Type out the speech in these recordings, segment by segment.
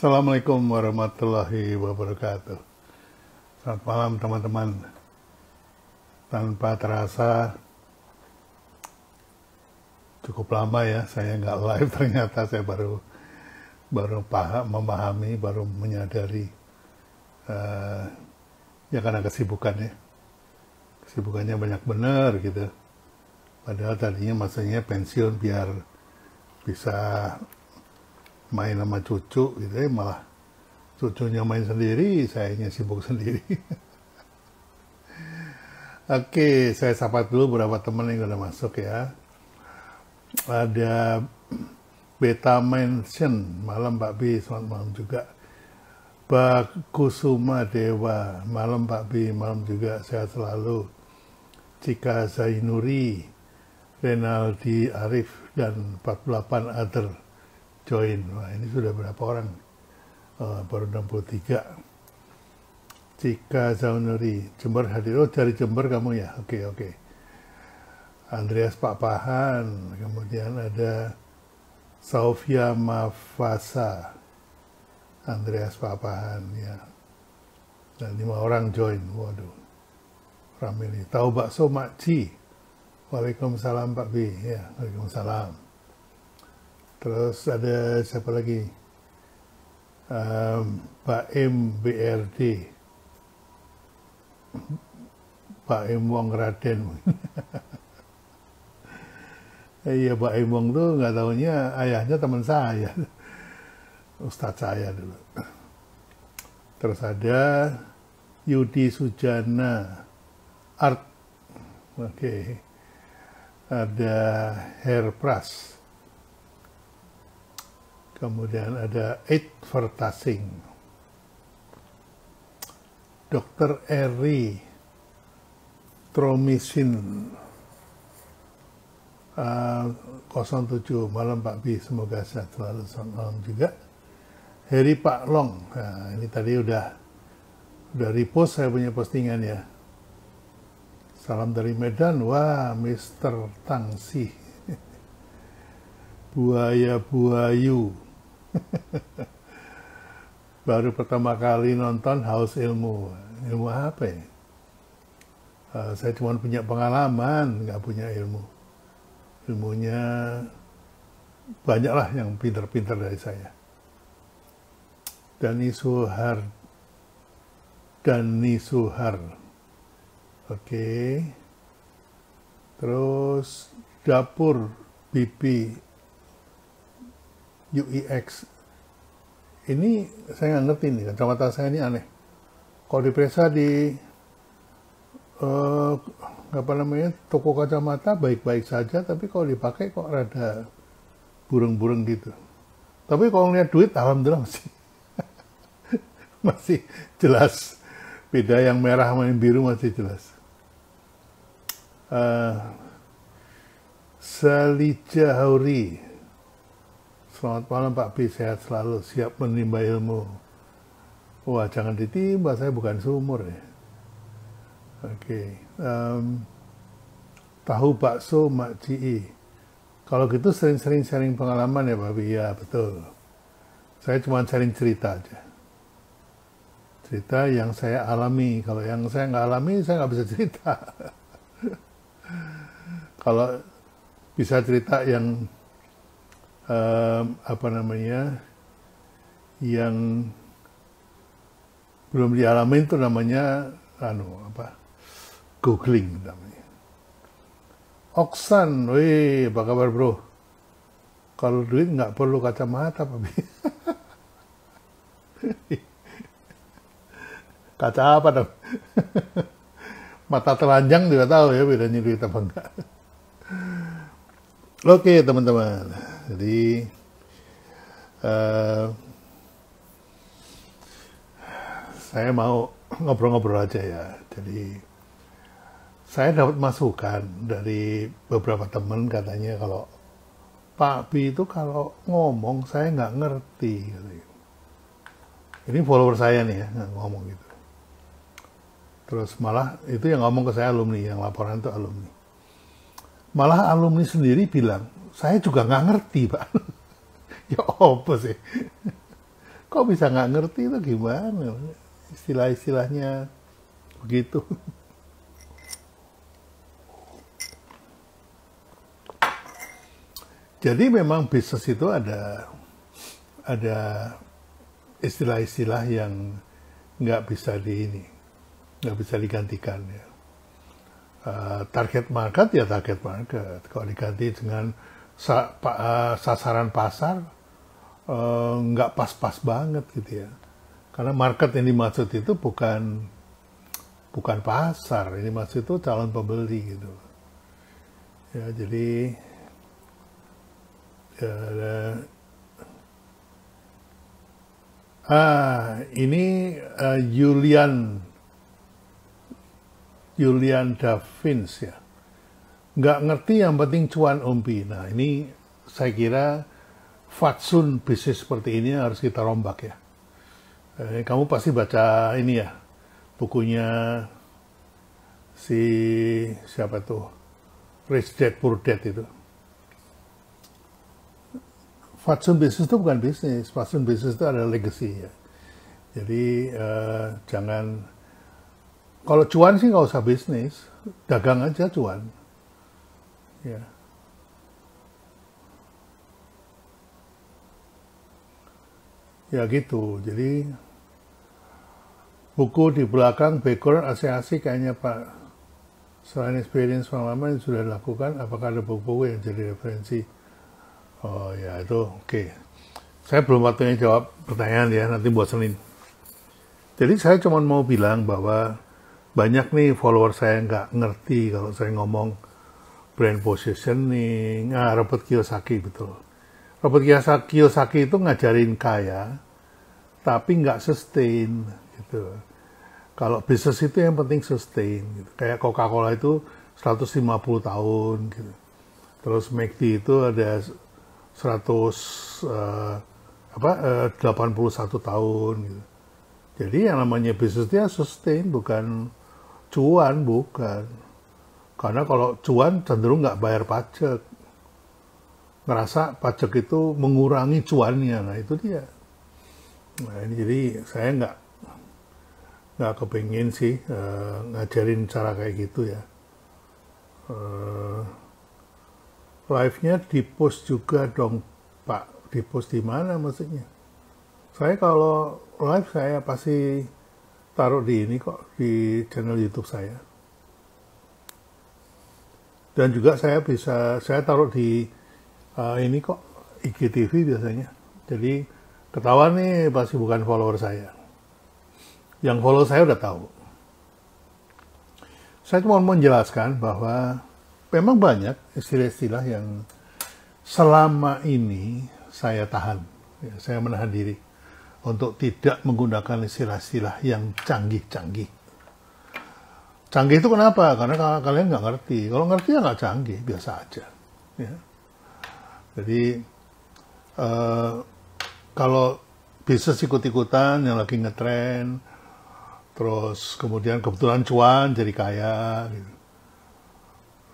Assalamualaikum warahmatullahi wabarakatuh. Selamat malam teman-teman. Tanpa terasa cukup lama ya saya nggak live, ternyata saya baru memahami, baru menyadari ya karena kesibukan ya. Kesibukannya banyak bener gitu. Padahal tadinya maksudnya pensiun biar bisa main sama cucu gitu ya, malah cucunya main sendiri, sayanya sibuk sendiri. Oke, saya sapa dulu beberapa teman yang udah masuk ya. Ada Beta Mansion, malam Pak B, selamat malam juga. Pak Kusuma Dewa, malam Pak B, malam juga, sehat selalu. Cika Zainuri, Renaldi Arif, dan 48 other join. Wah, ini sudah berapa orang? Baru 63. Cika Zainuri, Jember hadir. Oh, dari Jember kamu ya? Oke. Andreas Pak Pahan, kemudian ada Sofia Mafasa, Andreas Pak Pahan ya. Dan 5 orang join. Waduh, ramai nih. Tahu bakso Makci. Waalaikumsalam Pak B. Ya, waalaikumsalam. Terus ada siapa lagi? Pak M BRD, Pak M Wong Raden. Iya, Pak M Wong tuh nggak taunya ayahnya teman saya, Ustadz saya dulu. Terus ada Yudi Sujana Art, oke. Ada Herpras. Kemudian ada Advertising, Dr. Eri, Tromisin 07, malam Pak B, semoga sehat selalu, selamat malam juga. Heri Pak Long, nah, ini tadi udah repost saya punya postingan ya. Salam dari Medan, wah Mr. Tangsi, Buayu. Baru pertama kali nonton Haus Ilmu apa ya? Saya cuma punya pengalaman, nggak punya ilmunya banyak lah yang pintar-pintar dari saya. Dani Suhar, oke. Terus Dapur Bibi UIX, ini saya nggak ngerti nih, kacamata saya ini aneh. Kalau diperiksa di toko kacamata baik-baik saja, tapi kalau dipakai kok rada burung-burung gitu. Tapi kalau ngeliat duit, alhamdulillah masih jelas. Beda yang merah sama yang biru masih jelas. Salija Hauri, selamat malam Pak B, sehat selalu, siap menimba ilmu. Wah, jangan ditimba, saya bukan sumur ya. Oke. Tahu bakso Makci. Kalau gitu sering-sering sharing pengalaman ya Pak B, ya betul. Saya cuma sharing cerita aja. Cerita yang saya alami. Kalau yang saya nggak alami, saya nggak bisa cerita. Kalau bisa cerita yang yang belum dialami itu namanya googling namanya. Oksan, wih, apa kabar bro? Kalau duit nggak perlu kacamata Pak. Kaca apa dong? Mata telanjang juga tahu ya bedanya duit apa enggak. Oke teman-teman, jadi saya mau ngobrol-ngobrol aja ya. Jadi saya dapat masukan dari beberapa teman, katanya kalau Pak B itu kalau ngomong saya nggak ngerti. Ini follower saya nih ya, nggak ngomong gitu. Terus malah itu yang ngomong ke saya alumni, yang laporan itu alumni. Malah alumni sendiri bilang, saya juga nggak ngerti Pak. Ya apa sih? Kok bisa nggak ngerti itu gimana? Istilah-istilahnya begitu. Jadi memang bisnis itu ada istilah-istilah yang nggak bisa digantikan ya. Target market ya target market. Kalau diganti dengan sasaran pasar, nggak pas-pas banget gitu ya. Karena market yang dimaksud itu bukan pasar, ini maksud itu calon pembeli gitu. Ya jadi ini Julian Davins ya. Nggak ngerti yang penting cuan Ompi. Nah ini saya kira fatsun bisnis seperti ini harus kita rombak ya. Kamu pasti baca ini ya, bukunya siapa tuh, Rich Dad Poor Dad itu. Fatsun bisnis itu bukan bisnis, fatsun bisnis itu adalah legacy ya. Jadi jangan, kalau cuan sih nggak usah bisnis, dagang aja cuan. Ya. Ya gitu, jadi buku di belakang background asik-asik kayaknya Pak. Selain experience pengalaman yang sudah dilakukan, apakah ada buku-buku yang jadi referensi? Oh ya itu oke. Saya belum waktunya jawab pertanyaan ya, nanti buat Senin. Jadi saya cuma mau bilang bahwa banyak nih follower saya nggak ngerti kalau saya ngomong brand positioning. Robert Kiyosaki betul. Robert Kiyosaki itu ngajarin kaya, tapi nggak sustain gitu. Kalau bisnis itu yang penting sustain. Gitu. Kayak Coca-Cola itu 150 tahun gitu. Terus McD itu ada 81 tahun gitu. Jadi yang namanya bisnisnya sustain, bukan cuan, bukan. Karena kalau cuan cenderung nggak bayar pajak. Ngerasa pajak itu mengurangi cuannya, nah itu dia. Nah ini jadi saya nggak kepingin sih ngajarin cara kayak gitu ya. Live-nya di-post juga dong Pak, di-post di mana maksudnya? Saya kalau live saya pasti taruh di ini kok, di channel YouTube saya. Dan juga saya taruh di ini kok, IGTV biasanya. Jadi ketahuan nih pasti bukan follower saya. Yang follow saya udah tahu. Saya cuma mau menjelaskan bahwa memang banyak istilah-istilah yang selama ini saya tahan. Ya, saya menahan diri untuk tidak menggunakan istilah-istilah yang canggih-canggih. Canggih itu kenapa? Karena kalian nggak ngerti. Kalau ngerti ya nggak canggih, biasa aja. Ya. Jadi kalau bisnis ikut-ikutan yang lagi ngetren, terus kemudian kebetulan cuan jadi kaya. Gitu.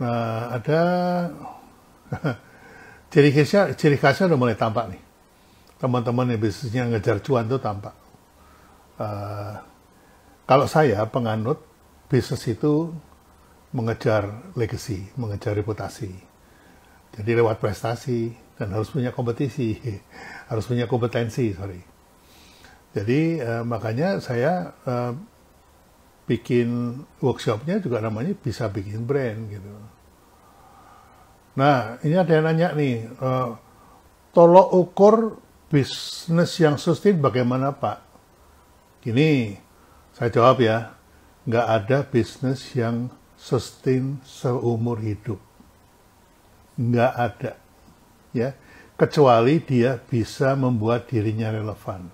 Nah ada ciri khasnya udah mulai tampak nih. Teman-teman yang bisnisnya ngejar cuan itu tampak. Kalau saya penganut bisnis itu mengejar legacy, mengejar reputasi. Jadi lewat prestasi dan harus punya kompetisi, harus punya kompetensi, sorry. Jadi makanya saya bikin workshopnya juga namanya bisa bikin brand gitu. Nah ini ada yang nanya nih, tolok ukur bisnis yang sustain bagaimana Pak? Gini, saya jawab ya, nggak ada bisnis yang sustain seumur hidup. Nggak ada, ya, kecuali dia bisa membuat dirinya relevan.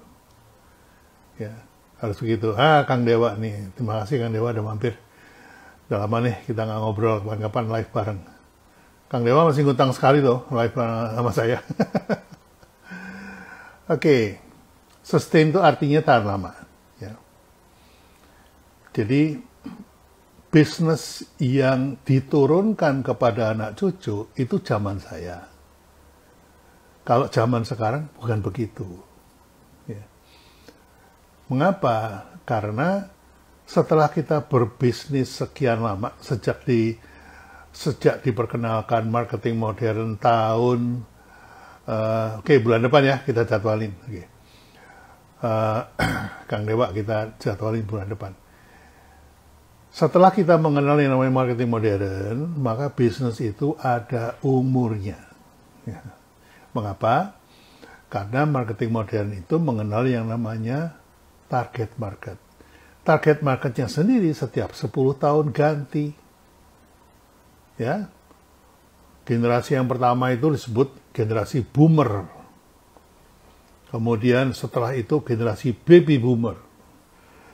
Ya, harus begitu. Kang Dewa nih, terima kasih Kang Dewa udah mampir. Udah lama nih kita nggak ngobrol, kapan-kapan live bareng. Kang Dewa masih ngutang sekali loh live sama saya. Oke, sustain itu artinya tahan lama. Ya. Jadi bisnis yang diturunkan kepada anak cucu itu zaman saya. Kalau zaman sekarang bukan begitu. Ya. Mengapa? Karena setelah kita berbisnis sekian lama, sejak diperkenalkan marketing modern tahun, bulan depan ya kita jadwalin. Kang Dewa kita jadwalin bulan depan. Setelah kita mengenal yang namanya marketing modern, maka bisnis itu ada umurnya. Ya. Mengapa? Karena marketing modern itu mengenal yang namanya target market. Target marketnya sendiri setiap 10 tahun ganti. Ya. Generasi yang pertama itu disebut generasi boomer. Kemudian setelah itu generasi baby boomer.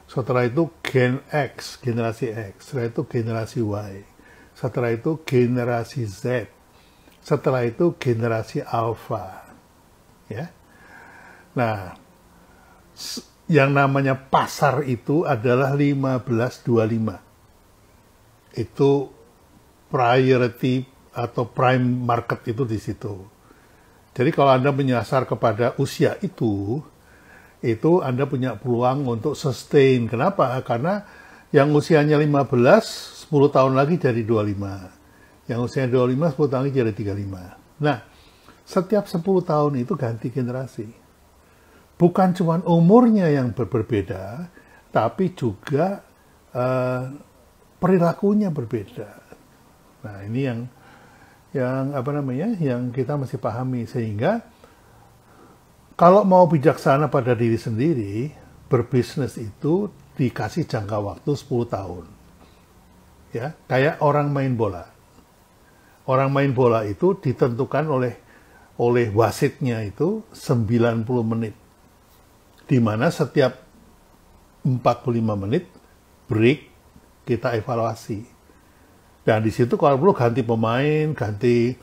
Setelah itu Gen X, generasi X. Setelah itu generasi Y. Setelah itu generasi Z. Setelah itu generasi Alpha. Ya. Nah, yang namanya pasar itu adalah 1525. Itu priority atau prime market itu di situ. Jadi kalau Anda menyasar kepada usia itu Anda punya peluang untuk sustain. Kenapa? Karena yang usianya 15, 10 tahun lagi jadi 25. Yang usianya 25, 10 tahun lagi jadi 35. Nah, setiap 10 tahun itu ganti generasi. Bukan cuma umurnya yang berbeda, tapi juga perilakunya berbeda. Nah, ini yang kita mesti pahami, sehingga kalau mau bijaksana pada diri sendiri, berbisnis itu dikasih jangka waktu 10 tahun. Ya, kayak orang main bola. Orang main bola itu ditentukan oleh wasitnya itu 90 menit. Di mana setiap 45 menit break kita evaluasi. Dan di situ kalau perlu ganti pemain, ganti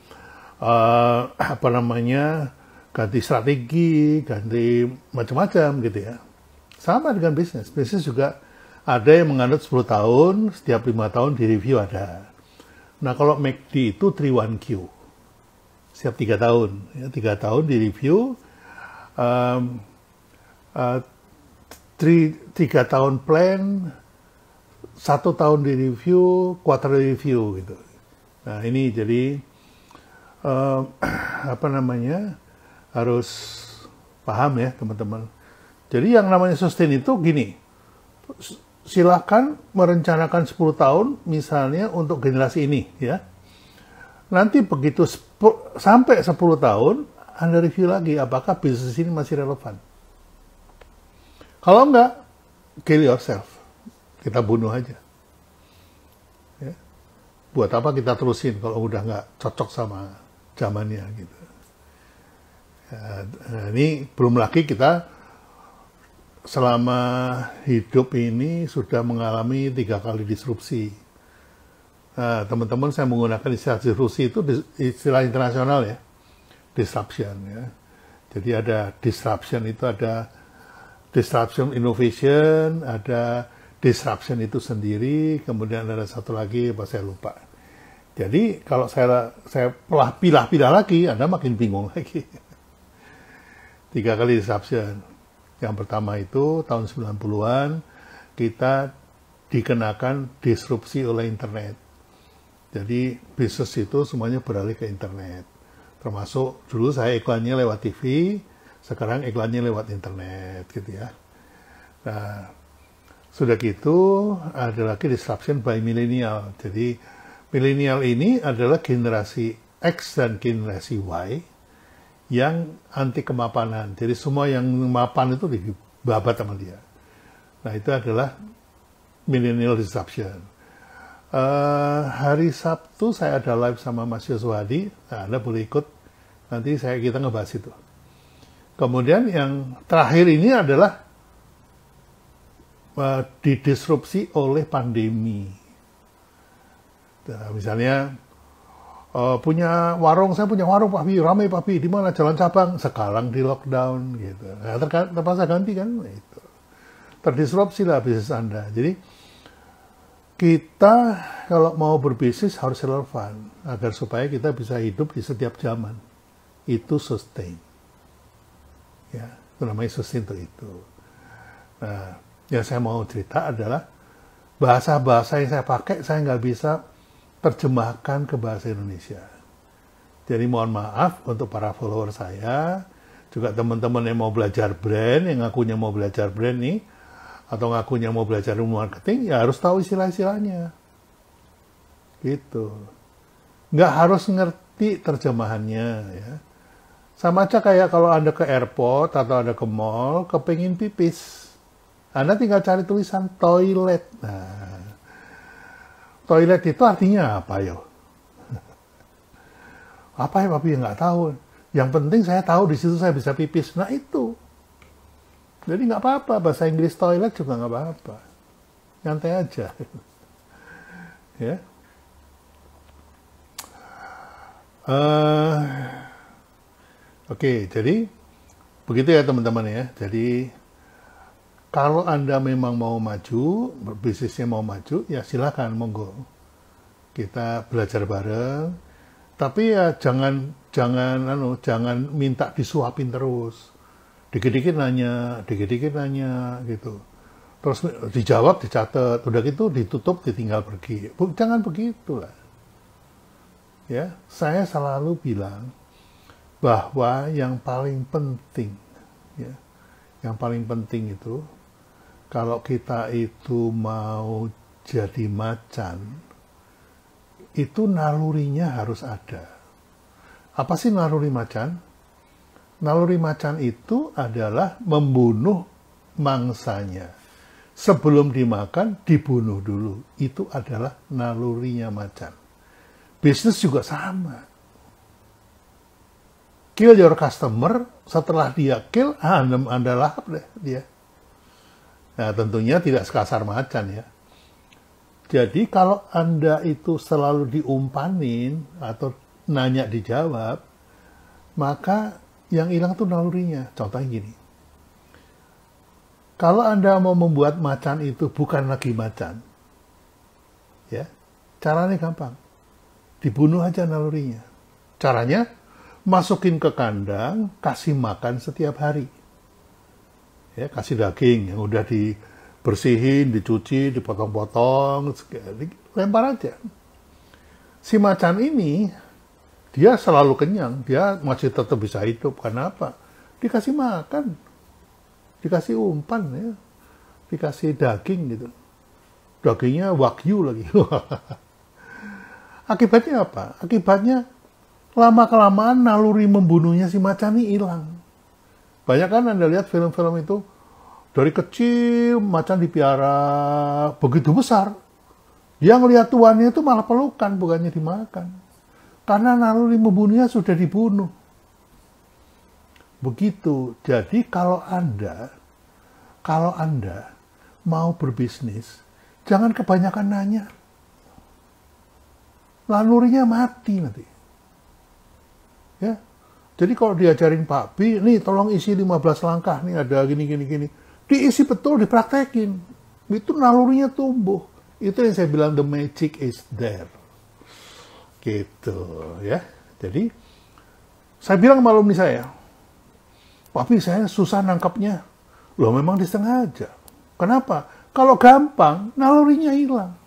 ganti strategi, ganti macam-macam gitu ya. Sama dengan bisnis. Bisnis juga ada yang menganut 10 tahun, setiap 5 tahun di review ada. Nah, kalau McD itu 3-1Q. Setiap 3 tahun. Ya, 3 tahun di review. 3 tahun plan, 1 tahun di review, quarter review gitu. Nah, ini jadi harus paham ya teman-teman. Jadi yang namanya sustain itu gini, silakan merencanakan 10 tahun misalnya untuk generasi ini ya. Nanti begitu sampai 10 tahun, Anda review lagi apakah bisnis ini masih relevan. Kalau enggak, kill yourself. Kita bunuh aja. Ya. Buat apa kita terusin kalau udah nggak cocok sama zamannya gitu. Nah, ini belum lagi kita selama hidup ini sudah mengalami 3 kali disrupsi. Nah, teman-teman, saya menggunakan istilah disrupsi itu istilah internasional ya, disruption ya. Jadi ada disruption itu ada disruption innovation, ada disruption itu sendiri, kemudian ada satu lagi apa saya lupa. Jadi kalau saya pilah-pilah lagi, Anda makin bingung lagi. 3 kali disruption. Yang pertama itu tahun 90-an kita dikenakan disrupsi oleh internet. Jadi bisnis itu semuanya beralih ke internet. Termasuk dulu saya iklannya lewat TV, sekarang iklannya lewat internet gitu ya. Nah, sudah gitu ada lagi disruption by millennial. Jadi millennial ini adalah generasi X dan generasi Y yang anti kemapanan. Jadi semua yang mapan itu dibabat sama dia. Nah, itu adalah millennial disruption. Hari Sabtu saya ada live sama Mas Yoswadi. Nah, Anda boleh ikut. Nanti kita ngebahas itu. Kemudian yang terakhir ini adalah didisrupsi oleh pandemi. Nah, misalnya punya warung, saya punya warung Pak Bi, ramai Pak Bi, di mana jalan cabang, sekarang di lockdown gitu. Nah, terpaksa ganti kan, itu terdisrupsi lah bisnis Anda. Jadi kita kalau mau berbisnis harus relevan agar supaya kita bisa hidup di setiap zaman. Itu sustain. Ya, itu namanya sustain itu. Nah, yang saya mau cerita adalah bahasa-bahasa yang saya pakai saya nggak bisa terjemahkan ke bahasa Indonesia. Jadi mohon maaf untuk para follower saya, juga teman-teman yang mau belajar brand, yang ngakunya mau belajar brand nih, atau ngakunya mau belajar ilmu marketing, ya harus tahu istilah-istilahnya. Gitu. Nggak harus ngerti terjemahannya, ya. Sama aja kayak kalau Anda ke airport atau Anda ke mall, kepingin pipis. Anda tinggal cari tulisan toilet. Nah, toilet itu artinya apa, yo? Apa ya, Papi? Nggak tahu. Yang penting saya tahu di situ saya bisa pipis. Nah, itu. Jadi nggak apa-apa, bahasa Inggris toilet juga nggak apa-apa. Nyantai aja. Ya. Oke, jadi begitu ya teman-teman ya. Jadi kalau Anda memang mau maju, bisnisnya mau maju, ya silakan, monggo. Kita belajar bareng. Tapi ya jangan minta disuapin terus. Dikit-dikit nanya gitu. Terus dijawab, dicatat, udah gitu ditutup, ditinggal pergi. Jangan begitulah. Ya, saya selalu bilang bahwa yang paling penting, ya, yang paling penting itu kalau kita itu mau jadi macan, itu nalurinya harus ada. Apa sih naluri macan? Naluri macan itu adalah membunuh mangsanya. Sebelum dimakan, dibunuh dulu. Itu adalah nalurinya macan. Bisnis juga sama. Kill your customer, setelah dia kill, Anda lahap deh dia. Nah, tentunya tidak sekasar macan ya. Jadi kalau Anda itu selalu diumpanin atau nanya dijawab, maka yang hilang tuh nalurinya. Contohnya gini. Kalau Anda mau membuat macan itu bukan lagi macan, ya, caranya gampang. Dibunuh aja nalurinya. Caranya, masukin ke kandang, kasih makan setiap hari. Ya, kasih daging yang udah dibersihin, dicuci, dipotong-potong, lempar aja. Si macan ini, dia selalu kenyang, dia masih tetap bisa hidup. Kenapa? Dikasih makan, dikasih umpan, ya, dikasih daging gitu. Dagingnya wagyu lagi. Akibatnya apa? Akibatnya lama-kelamaan naluri membunuhnya si macan ini hilang. Banyak kan Anda lihat film-film itu, dari kecil macan dipiara begitu besar. Dia ngelihat tuannya itu malah pelukan, bukannya dimakan. Karena naluri membunuhnya sudah dibunuh. Begitu. Jadi kalau Anda mau berbisnis, jangan kebanyakan nanya. Nalurinya mati nanti. Ya. Jadi kalau diajarin Pak B, nih tolong isi 15 langkah, nih ada gini. Diisi betul, dipraktekin. Itu nalurinya tumbuh. Itu yang saya bilang the magic is there. Gitu ya. Jadi saya bilang malam ini saya, Pak B saya susah nangkapnya. Loh memang disengaja. Kenapa? Kalau gampang, nalurinya hilang.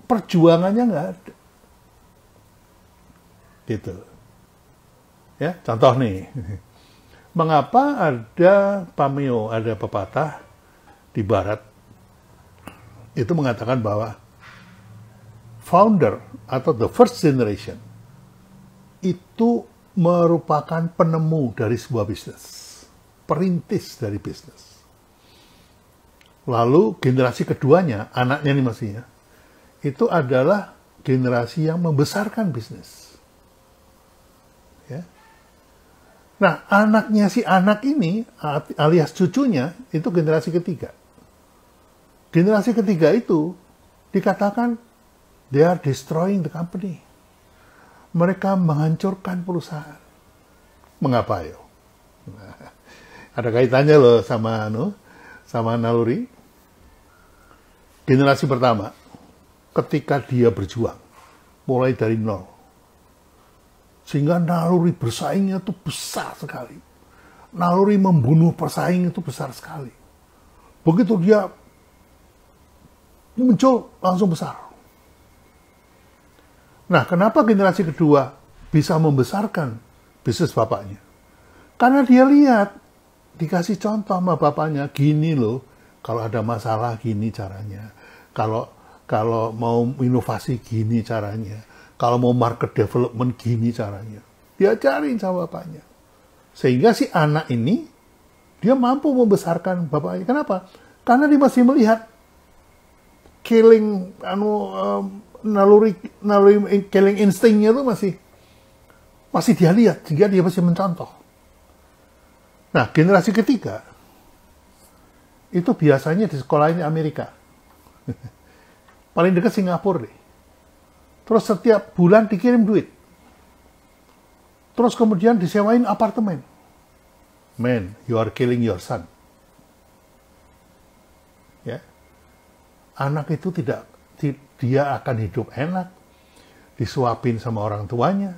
Perjuangannya nggak ada. Gitu. Ya, contoh nih. Mengapa ada pameo, ada pepatah di barat itu mengatakan bahwa founder atau the first generation itu merupakan penemu dari sebuah bisnis, perintis dari bisnis. Lalu generasi keduanya, anaknya nih maksudnya, itu adalah generasi yang membesarkan bisnis. Ya. Nah, anaknya si anak ini, alias cucunya, itu generasi ketiga. Generasi ketiga itu dikatakan they are destroying the company. Mereka menghancurkan perusahaan. Mengapa yo? Nah, ada kaitannya loh sama naluri. Generasi pertama, ketika dia berjuang, mulai dari nol. Sehingga naluri bersaingnya itu besar sekali. Naluri membunuh pesaing itu besar sekali. Begitu dia muncul, langsung besar. Nah, kenapa generasi kedua bisa membesarkan bisnis bapaknya? Karena dia lihat, dikasih contoh sama bapaknya, gini loh, kalau ada masalah gini caranya. Kalau mau inovasi gini caranya. Kalau mau market development gini caranya. Diajarin sama bapaknya. Sehingga si anak ini, dia mampu membesarkan bapaknya. Kenapa? Karena dia masih melihat naluri killing instingnya itu masih dia lihat, sehingga dia masih mencontoh. Nah, generasi ketiga itu biasanya di sekolahnya Amerika. Paling dekat Singapura deh. Terus setiap bulan dikirim duit. Terus kemudian disewain apartemen. Man, you are killing your son. Ya. Anak itu dia akan hidup enak, disuapin sama orang tuanya.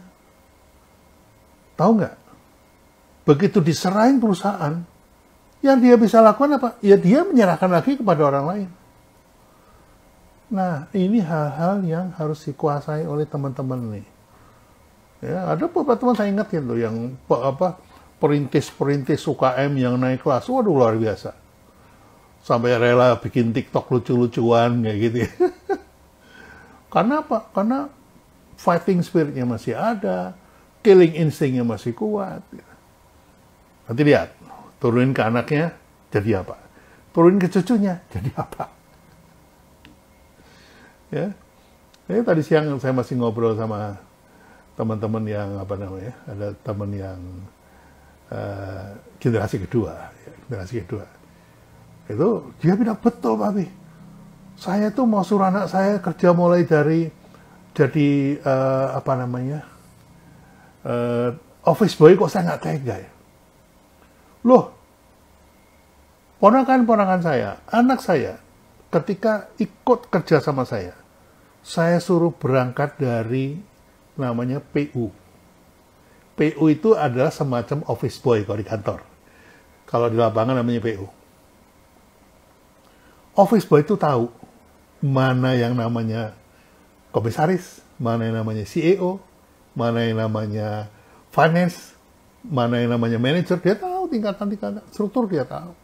Tahu nggak? Begitu diserahin perusahaan, yang dia bisa lakukan apa? Ya dia menyerahkan lagi kepada orang lain. Nah, ini hal-hal yang harus dikuasai oleh teman-teman nih. Ya, ada beberapa teman saya ingetin loh yang perintis UKM yang naik kelas, waduh luar biasa. Sampai rela bikin TikTok lucu-lucuan kayak gitu. Karena apa? Karena fighting spirit-nya masih ada, killing instinct-nya masih kuat. Nanti lihat, turunin ke anaknya, jadi apa? Turunin ke cucunya, jadi apa? Ya, ini tadi siang saya masih ngobrol sama teman-teman yang ada teman yang generasi kedua. Itu dia bilang betul, Papi. Saya tuh mau suruh anak saya kerja mulai dari jadi office boy, kok saya nggak tega ya. Loh, ponakan-ponakan saya, anak saya, ketika ikut kerja sama saya suruh berangkat dari namanya PU. PU itu adalah semacam office boy kalau di kantor. Kalau di lapangan namanya PU. Office boy itu tahu mana yang namanya komisaris, mana yang namanya CEO, mana yang namanya finance, mana yang namanya manager. Dia tahu tingkatan-tingkatan, struktur dia tahu.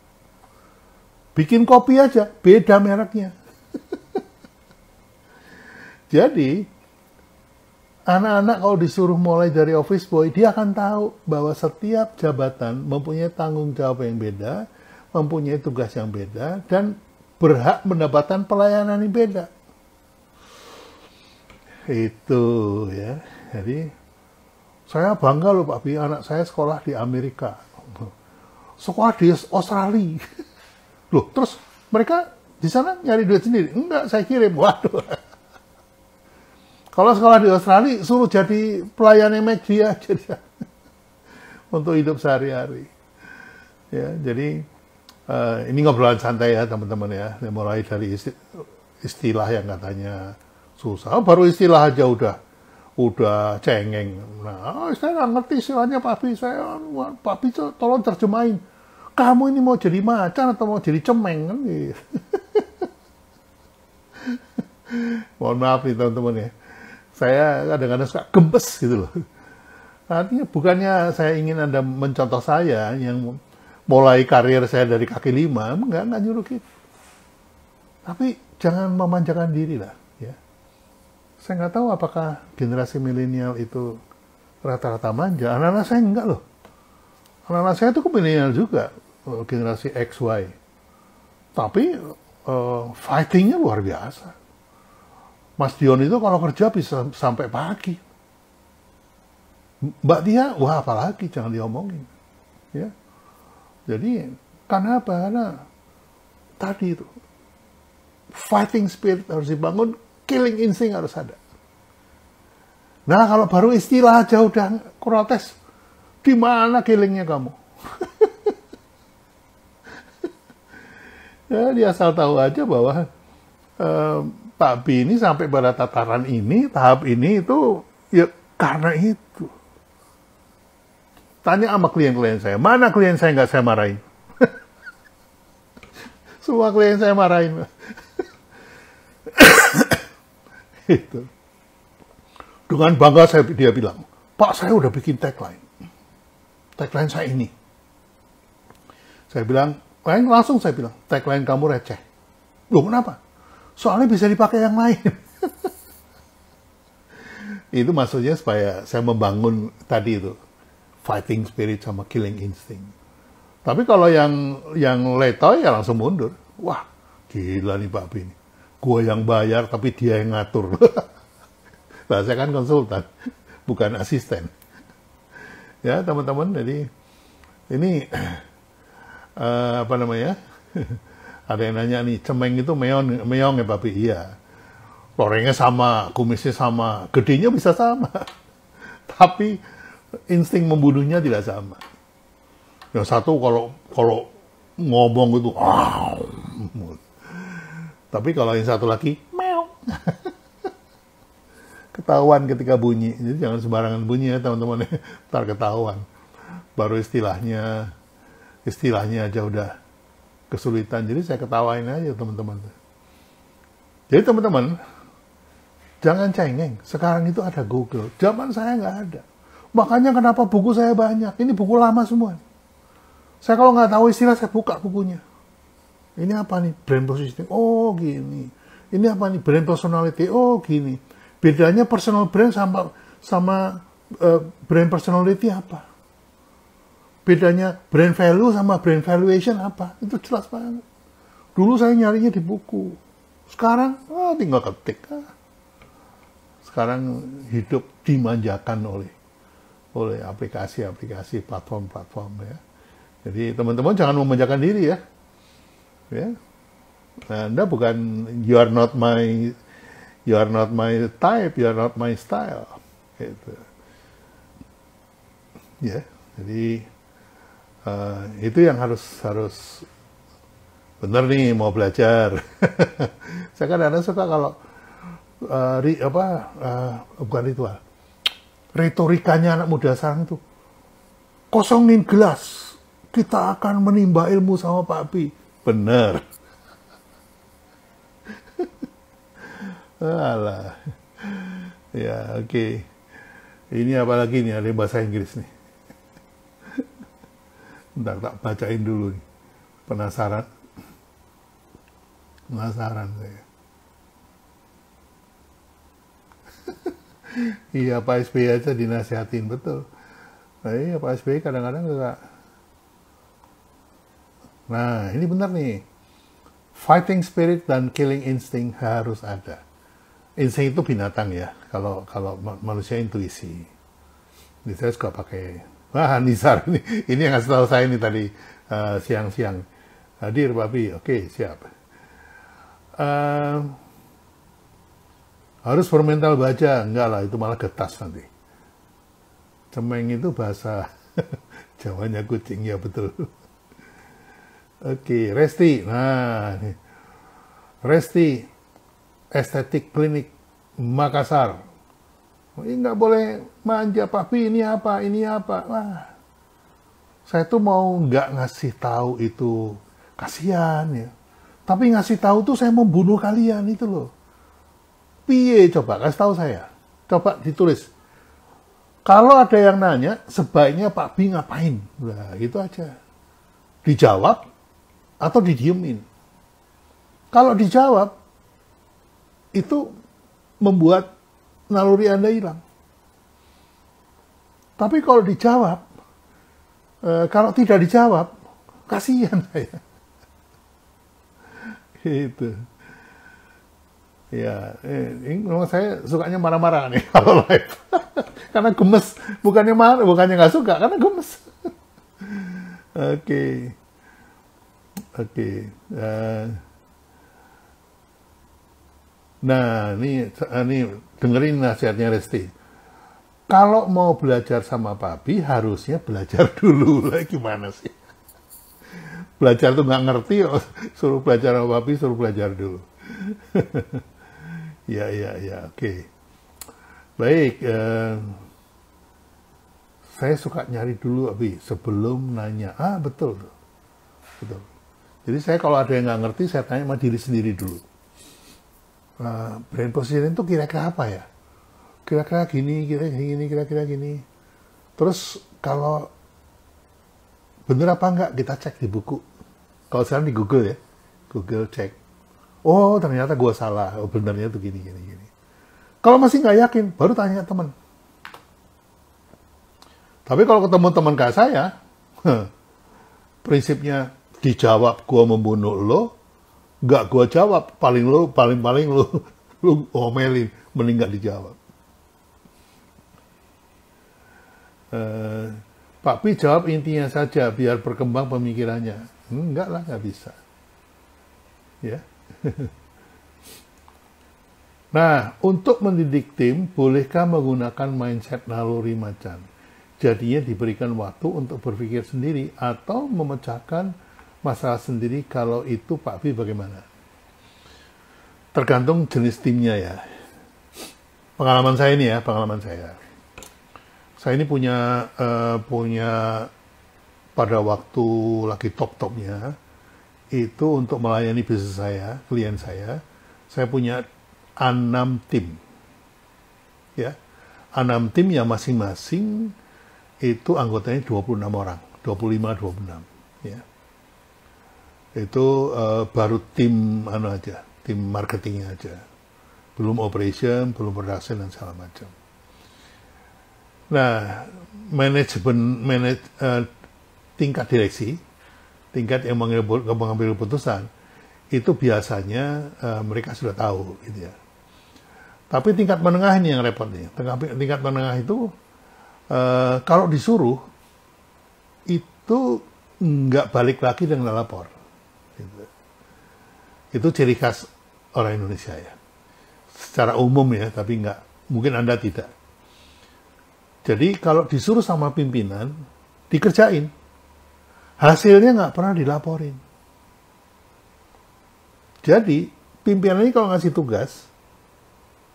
Bikin kopi aja, beda mereknya. Jadi, anak-anak kalau disuruh mulai dari office boy, dia akan tahu bahwa setiap jabatan mempunyai tanggung jawab yang beda, mempunyai tugas yang beda, dan berhak mendapatkan pelayanan yang beda. Itu ya. Jadi, saya bangga loh Pak Bi, anak saya sekolah di Amerika. Sekolah di Australia. Loh, terus mereka di sana nyari duit sendiri? Enggak, saya kirim. Waduh. Kalau sekolah di Australia, suruh jadi pelayan McD aja dia. Untuk hidup sehari-hari. Ya, jadi ini ngobrolan santai ya teman-teman ya. Mulai dari istilah yang katanya susah. Baru istilah aja udah cengeng. Nah, saya nggak ngerti istilahnya Papi. Papi tolong terjemahin. Kamu ini mau jadi macan atau mau jadi cemeng kan gitu. Mohon maaf nih teman-teman ya. Saya kadang-kadang suka gembes gitu loh. Artinya bukannya saya ingin Anda mencontoh saya yang mulai karir saya dari kaki lima, enggak nyuruh gitu. Tapi jangan memanjakan diri lah. Ya. Saya nggak tahu apakah generasi milenial itu rata-rata manja. Anak-anak saya enggak loh. Anak-anak saya itu milenial juga. Generasi XY. Tapi fightingnya luar biasa. Mas Dion itu kalau kerja bisa sampai pagi. Mbak Tia, wah apalagi jangan diomongin. Ya. Jadi, karena apa? Karena tadi itu fighting spirit harus dibangun, killing instinct harus ada. Nah, kalau baru istilah aja udah protes, di mana killingnya kamu? Ya, dia asal tahu aja bahwa Pak B ini sampai pada tataran ini, tahap ini itu ya karena itu. Tanya sama klien-klien saya, mana klien saya nggak saya marahin? Semua klien saya marahin. Itu. Dengan bangga dia bilang, Pak, saya udah bikin tagline. Tagline saya ini. Saya bilang, langsung saya bilang, tagline kamu receh. Loh, kenapa? Soalnya bisa dipakai yang lain. Itu maksudnya supaya saya membangun tadi itu, fighting spirit sama killing instinct. Tapi kalau yang letoy ya langsung mundur. Wah, gila nih Pak B ini. Gua yang bayar tapi dia yang ngatur. Nah, saya kan konsultan, bukan asisten. Ya teman-teman, jadi ini apa namanya? Ada yang nanya nih, cemeng itu meong ya Pak B? Iya. Lorengnya sama, kumisnya sama, gedenya bisa sama. Tapi insting membunuhnya tidak sama. Yang satu kalau ngomong itu, wow. Tapi kalau yang satu lagi, meong. Ketahuan ketika bunyi. Jadi jangan sembarangan bunyi ya teman-teman. Ntar ketahuan. Baru istilahnya aja udah kesulitan. Jadi saya ketawain aja teman-teman. Jadi teman-teman, jangan cengeng. Sekarang itu ada Google. Zaman saya nggak ada. Makanya kenapa buku saya banyak. Ini buku lama semua. Saya kalau nggak tahu istilah, saya buka bukunya. Ini apa nih? Brand positioning. Oh, gini. Ini apa nih? Brand personality. Oh, gini. Bedanya personal brand sama brand personality apa? Bedanya brand value sama brand valuation apa? Itu jelas banget. Dulu saya nyarinya di buku. Sekarang, tinggal ketik. Sekarang hidup dimanjakan oleh aplikasi-aplikasi, platform-platform ya. Jadi teman-teman jangan memanjakan diri ya. Anda bukan, you are not my type, you are not my style. Gitu. Ya, jadi itu yang harus benar nih mau belajar. Saya kadang-kadang suka kalau bukan ritual, retorikanya anak muda sekarang itu, kosongin gelas, kita akan menimba ilmu sama Pak B. Bener. Alah. Ya, oke. Ini apa lagi nih? Ada bahasa Inggris nih. Bentar, tak bacain dulu nih. Penasaran saya. Iya, Pak SBY aja dinasihatin, betul. Nah, iya, Pak SBY kadang-kadang juga. Nah, ini benar nih. Fighting spirit dan killing instinct harus ada. Insting itu binatang ya. Kalau manusia intuisi. Ini saya suka pakai. Wah, Nisar ini yang ngasih tahu saya ini tadi siang-siang. Hadir, Babi. Oke, siap. Harus bermental baja. Enggak lah, itu malah getas nanti. Cemeng itu bahasa Jawanya kucing, ya betul. Oke, Resti. Nah, nih. Resti, Estetik Klinik Makassar. Ini nggak boleh manja, Papi, ini apa. Wah, saya tuh mau nggak ngasih tahu itu, kasihan ya. Tapi ngasih tahu tuh saya membunuh kalian itu loh. Piye, coba kasih tahu saya. Coba ditulis. Kalau ada yang nanya, sebaiknya Pak B ngapain? Nah, gitu aja. Dijawab atau didiemin. Kalau dijawab, itu membuat naluri Anda hilang. Tapi kalau dijawab, kalau tidak dijawab, kasihan saya. Gitu. Ya, ini memang saya sukanya marah-marah nih kalau live. Karena gemes, bukannya marah, bukannya nggak suka, karena gemes. Oke. Nah, ini dengerin nasihatnya Resti. Kalau mau belajar sama Papi, harusnya belajar dulu. Lah, gimana sih? Belajar tuh nggak ngerti, suruh belajar sama Papi, suruh belajar dulu. Ya, oke. Baik, saya suka nyari dulu, Abi, sebelum nanya. Betul. Jadi saya kalau ada yang nggak ngerti, saya tanya sama diri sendiri dulu. Brand positioning itu kira-kira apa ya? Kira-kira gini, kira-kira gini. Terus kalau bener apa enggak, kita cek di buku. Kalau sekarang di Google ya, Google cek. Oh, ternyata gue salah. Oh, benernya tuh gini. Kalau masih nggak yakin, baru tanya teman. Tapi kalau ketemu teman kayak saya, prinsipnya dijawab gue membunuh lo, nggak gue jawab, paling lu omelin, mending nggak dijawab. Pak Pi jawab intinya saja biar berkembang pemikirannya. Enggak lah, nggak bisa. Ya. Nah, untuk mendidik tim, bolehkah menggunakan mindset naluri macan? Jadinya diberikan waktu untuk berpikir sendiri atau memecahkan masalah sendiri. Kalau itu Pak Pi bagaimana? Tergantung jenis timnya ya. Pengalaman saya ini ya, Saya ini punya pada waktu lagi top-topnya, itu untuk melayani bisnis saya, klien saya punya 6 tim. Ya. 6 tim yang masing-masing itu anggotanya 26 orang, 25-26. Ya. Itu baru tim tim marketingnya aja. Belum operation, belum production, dan segala macam. Nah, tingkat direksi, tingkat yang mengambil keputusan, itu biasanya mereka sudah tahu, gitu ya. Tapi tingkat menengah ini yang repot nih. Tingkat menengah itu, kalau disuruh, itu nggak balik lagi dan nggak lapor. Gitu. Itu ciri khas orang Indonesia ya. Secara umum ya, tapi nggak, mungkin Anda tidak. Jadi kalau disuruh sama pimpinan, dikerjain. Hasilnya nggak pernah dilaporin. Jadi, pimpinan ini kalau ngasih tugas,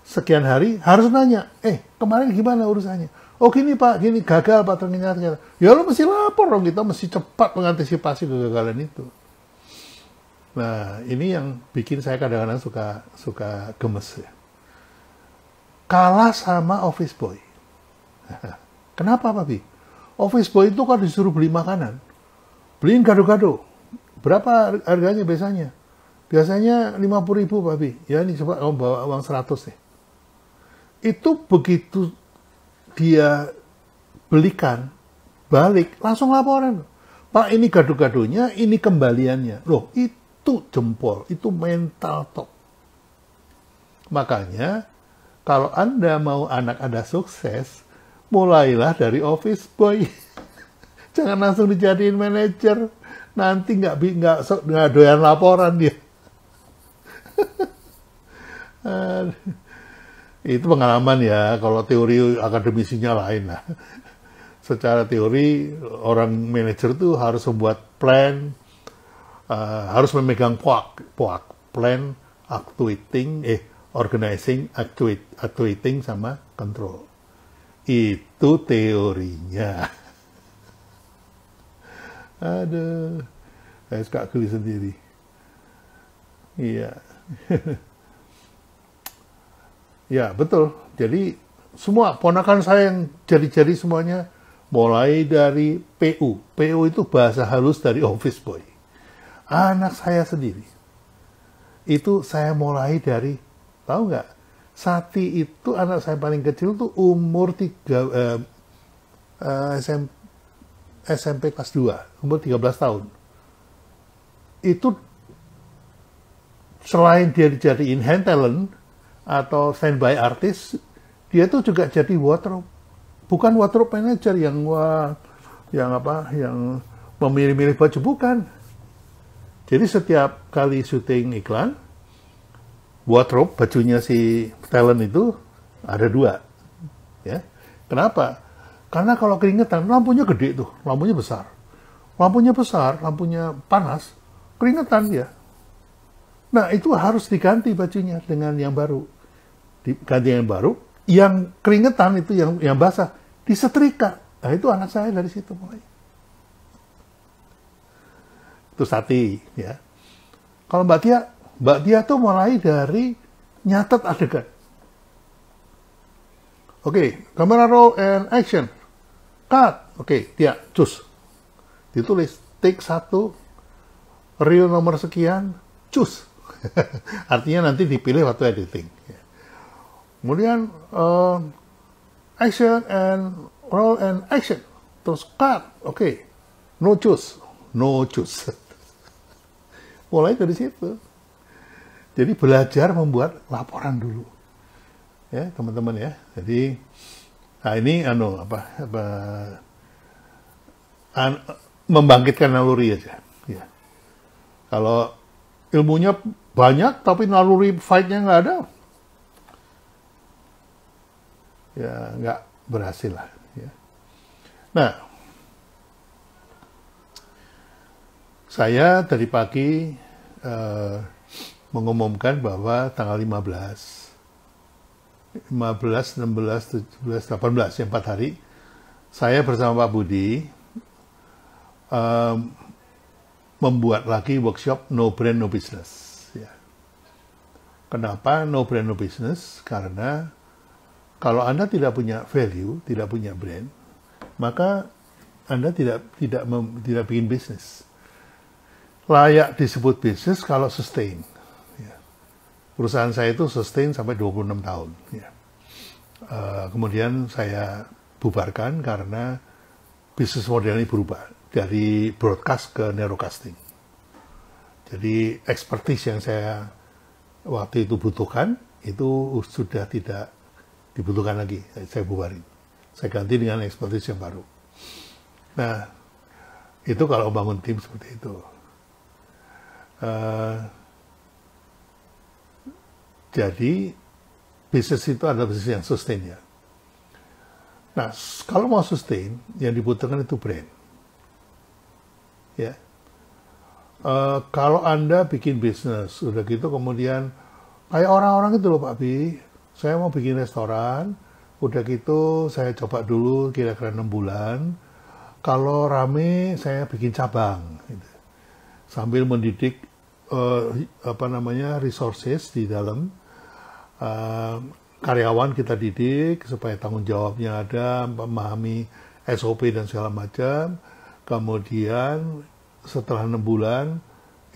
sekian hari, harus nanya, kemarin gimana urusannya? Oh gini Pak, gini, gagal Pak, ternyata. Ya lo mesti lapor dong, kita mesti cepat mengantisipasi kegagalan itu. Nah, ini yang bikin saya kadang-kadang suka gemes ya. Kalah sama office boy. Kenapa Pak Bi? Office boy itu kan disuruh beli makanan. Beliin gado-gado. Berapa harganya biasanya? Biasanya 50.000 Pak Bi. Ya ini coba kamu bawa uang 100 deh. Itu begitu dia belikan, balik, langsung laporan. Pak ini gado-gadonya, ini kembaliannya. Loh itu jempol, itu mental top. Makanya kalau Anda mau anak Anda sukses, mulailah dari office boy. Jangan langsung dijadiin manajer. Nanti nggak doyan laporan dia. Itu pengalaman ya. Kalau teori akademisinya lain lah. Secara teori orang manajer tuh harus membuat plan, harus memegang plan, organizing, actuating sama control. Itu teorinya. Aduh, saya suka geli sendiri. Iya. Ya, betul. Jadi, semua ponakan saya yang jadi-jadi semuanya, mulai dari PU. PU itu bahasa halus dari office boy. Anak saya sendiri. Itu saya mulai dari, tahu nggak? Sati itu anak saya paling kecil tuh umur SMP kelas 2, umur 13 tahun. Itu selain dia dijadiin hand talent atau standby artist, dia tuh juga jadi wardrobe. Bukan wardrobe manager yang memilih-milih baju, bukan. Jadi setiap kali syuting iklan, wardrobe, bajunya si talent itu ada 2. Ya. Kenapa? Karena kalau keringetan, lampunya gede tuh, lampunya besar. Lampunya panas, keringetan dia. Nah, itu harus diganti bajunya dengan yang baru. Diganti yang baru, yang keringetan itu yang basah, disetrika. Nah, itu anak saya dari situ mulai. Terus hati, ya. Kalau Mbak Tia tuh mulai dari nyatet adegan. Oke, camera roll and action. Cut. Oke, Tia, cus. Ditulis, take 1, reel nomor sekian, cus. Artinya nanti dipilih waktu editing. Kemudian action and roll and action. Terus cut. Oke. No choose. No choose. Mulai dari situ. Jadi belajar membuat laporan dulu. Ya, teman-teman ya. Jadi nah ini membangkitkan naluri aja. Ya. Kalau ilmunya banyak tapi naluri fight-nya nggak ada, ya nggak berhasil lah. Ya. Nah, saya tadi pagi mengumumkan bahwa tanggal 15, 16, 17, 18, yang 4 hari, saya bersama Pak Budi membuat lagi workshop No Brand No Business. Ya. Kenapa No Brand No Business? Karena kalau Anda tidak punya value, tidak punya brand, maka Anda tidak bikin bisnis. Layak disebut bisnis kalau sustain. Ya. Perusahaan saya itu sustain sampai 26 tahun. Ya. Kemudian saya bubarkan karena bisnis modelnya berubah dari broadcast ke narrowcasting. Jadi expertise yang saya waktu itu butuhkan itu sudah tidak dibutuhkan lagi. Saya bubarin. Saya ganti dengan expertise yang baru. Nah, itu kalau bangun tim seperti itu. Jadi bisnis itu adalah bisnis yang sustain ya. Nah, kalau mau sustain, yang dibutuhkan itu brand. Ya, kalau Anda bikin bisnis, udah gitu kemudian kayak orang-orang itu loh Pak Bi, saya mau bikin restoran, udah gitu saya coba dulu kira-kira 6 bulan, kalau rame saya bikin cabang, gitu. Sambil mendidik resources di dalam karyawan kita didik supaya tanggung jawabnya ada, memahami SOP dan segala macam. Kemudian setelah 6 bulan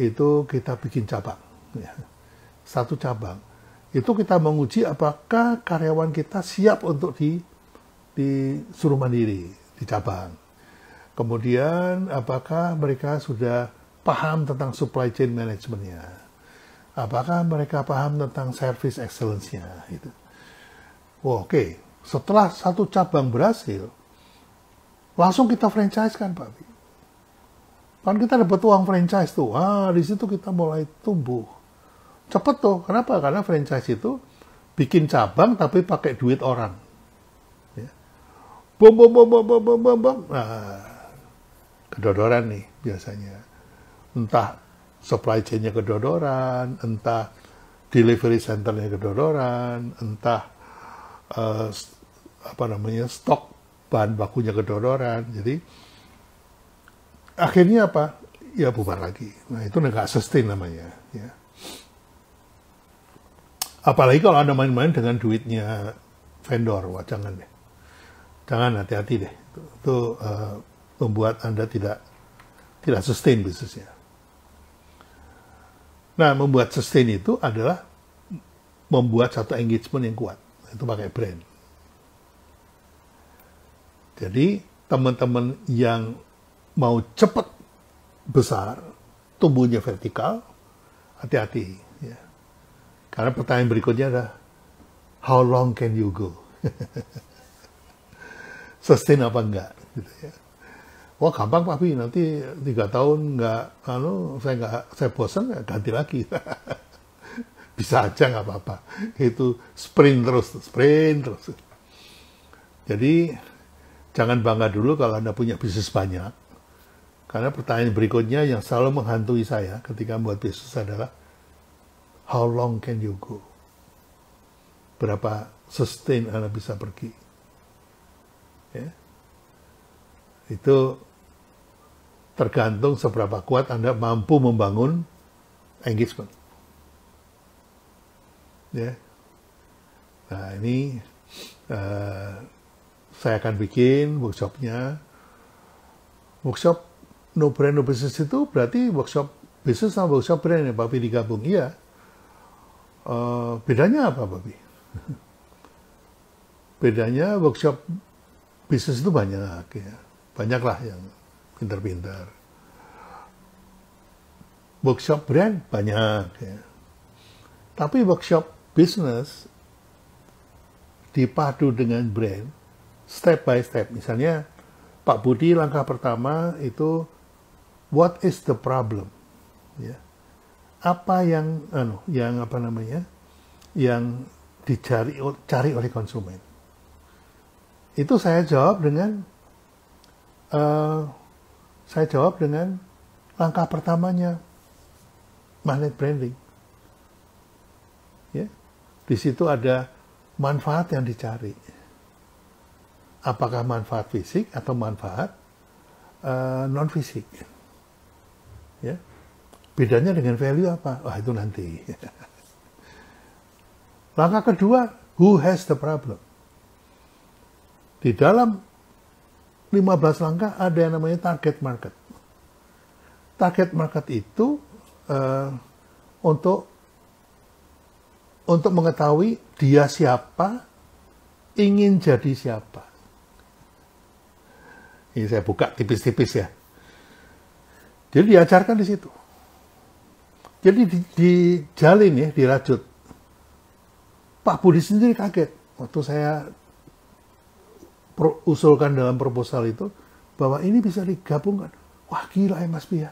itu kita bikin cabang, ya. 1 cabang. Itu kita menguji apakah karyawan kita siap untuk disuruh mandiri di cabang. Kemudian apakah mereka sudah paham tentang supply chain management-nya. Apakah mereka paham tentang service excellence-nya. Gitu. Oke. Setelah 1 cabang berhasil, langsung kita franchise kan Pak. Kan kita dapat uang franchise tuh. Di situ kita mulai tumbuh. Cepet tuh. Kenapa? Karena franchise itu bikin cabang tapi pakai duit orang. Ya. Bom. Nah, kedodoran nih biasanya. Entah supply chain-nya kedodoran, entah delivery center-nya kedodoran, entah stok bahan bakunya kedodoran. Jadi akhirnya apa? Ya bubar lagi. Nah itu nggak sustain namanya. Ya. Apalagi kalau Anda main-main dengan duitnya vendor, wah jangan deh. Jangan, hati-hati deh. Itu membuat Anda tidak sustain bisnisnya. Nah, membuat sustain itu adalah membuat satu engagement yang kuat. Itu pakai brand. Jadi, teman-teman yang mau cepat besar, tumbuhnya vertikal, hati-hati. Ya. Karena pertanyaan berikutnya adalah, how long can you go? Sustain apa enggak? Gitu ya. Wah gampang Pak Bi, nanti 3 tahun saya bosan, ganti lagi. Bisa aja nggak apa-apa. Itu sprint terus. Jadi jangan bangga dulu kalau Anda punya bisnis banyak. Karena pertanyaan berikutnya yang selalu menghantui saya ketika membuat bisnis adalah, how long can you go? Berapa sustain Anda bisa pergi? Ya. Itu tergantung seberapa kuat Anda mampu membangun engagement. Ya. Nah, ini saya akan bikin workshopnya. Workshop No Brand No Business itu berarti workshop bisnis sama workshop brand ya, Pak Pi, digabung. Iya. Bedanya apa, Pak Pi? Bedanya workshop bisnis itu banyak, ya. Banyaklah yang pintar-pintar. Workshop brand banyak, ya. Tapi workshop bisnis dipadu dengan brand, step by step. Misalnya, Pak Budi langkah pertama itu, what is the problem? Ya. Apa yang yang dicari oleh konsumen? Itu saya jawab dengan langkah pertamanya magnet branding. Ya. Di situ ada manfaat yang dicari. Apakah manfaat fisik atau manfaat non fisik? Ya. Bedanya dengan value apa? Wah, itu nanti. Langkah kedua, who has the problem? Di dalam 15 langkah ada yang namanya target market. Target market itu untuk mengetahui dia siapa, ingin jadi siapa. Ini saya buka tipis-tipis ya. Jadi diajarkan di situ. Jadi dijalin ya, dirajut. Pak Budi sendiri kaget waktu saya usulkan dalam proposal itu bahwa ini bisa digabungkan. Wah, gila ya Mas Pia.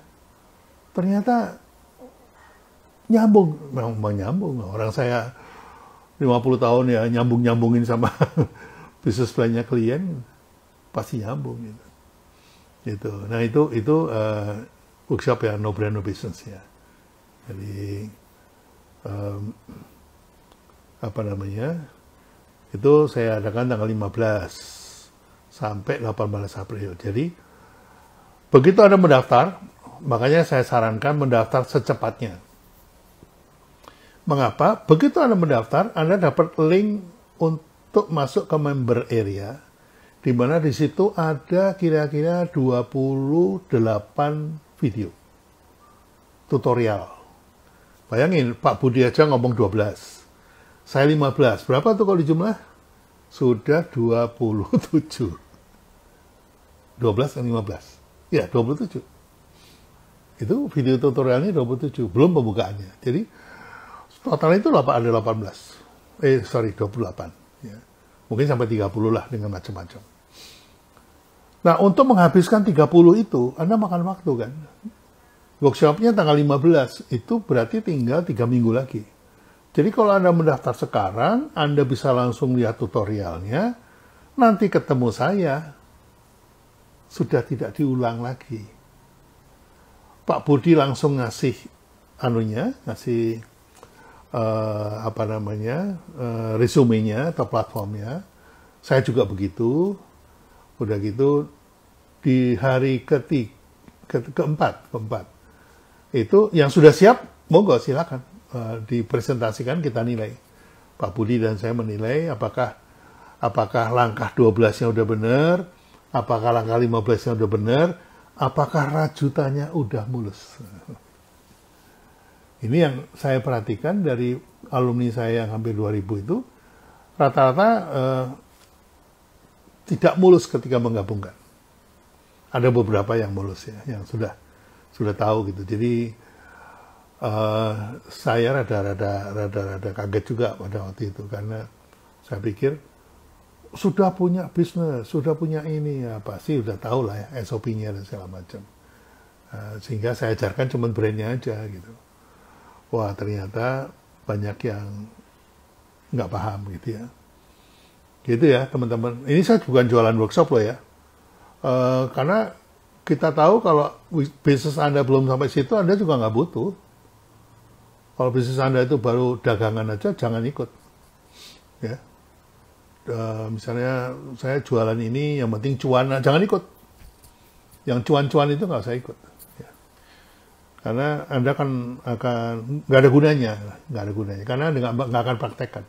Ternyata nyambung, memang nyambung. Orang saya 50 tahun ya nyambungin sama bisnis plan-nya klien, pasti nyambung gitu. Gitu. Nah, itu workshop ya No Brand No Business ya. Jadi itu saya adakan tanggal 15 sampai 18 April. Jadi begitu Anda mendaftar, makanya saya sarankan mendaftar secepatnya. Mengapa? Begitu Anda mendaftar, Anda dapat link untuk masuk ke member area, di mana di situ ada kira-kira 28 video tutorial. Bayangin, Pak Budi aja ngomong 12. Saya 15. Berapa tuh kalau dijumlah? Sudah 27. 12 dan 15. Ya, 27. Itu video tutorialnya 27. Belum pembukaannya. Jadi, total itu ada 18. 28. Ya. Mungkin sampai 30 lah dengan macam-macam. Nah, untuk menghabiskan 30 itu, Anda makan waktu kan? Workshopnya tanggal 15. Itu berarti tinggal 3 minggu lagi. Jadi kalau Anda mendaftar sekarang, Anda bisa langsung lihat tutorialnya. Nanti ketemu saya, sudah tidak diulang lagi. Pak Budi langsung ngasih resumenya atau platformnya. Saya juga begitu. Udah gitu di hari keempat itu yang sudah siap, monggo silakan dipresentasikan, kita nilai. Pak Budi dan saya menilai apakah langkah 12-nya udah benar, apakah langkah 15-nya udah benar, apakah rajutannya udah mulus. Ini yang saya perhatikan dari alumni saya yang hampir 2000 itu, rata-rata tidak mulus ketika menggabungkan. Ada beberapa yang mulus ya, yang sudah tahu gitu. Jadi saya rada kaget juga pada waktu itu, karena saya pikir sudah punya bisnis, sudah punya ini, ya pasti udah tahu lah ya SOP-nya dan segala macam. Sehingga saya ajarkan cuma brandnya aja gitu. Wah, ternyata banyak yang nggak paham gitu ya. Gitu ya teman-teman. Ini saya bukan jualan workshop loh ya. Karena kita tahu kalau bisnis Anda belum sampai situ, Anda juga nggak butuh. Kalau bisnis Anda itu baru dagangan aja, jangan ikut. Ya. Misalnya saya jualan ini, yang penting cuan, jangan ikut. Yang cuan-cuan itu nggak usah ikut. Ya. Karena Anda akan nggak ada gunanya. Karena Anda nggak akan praktekkan.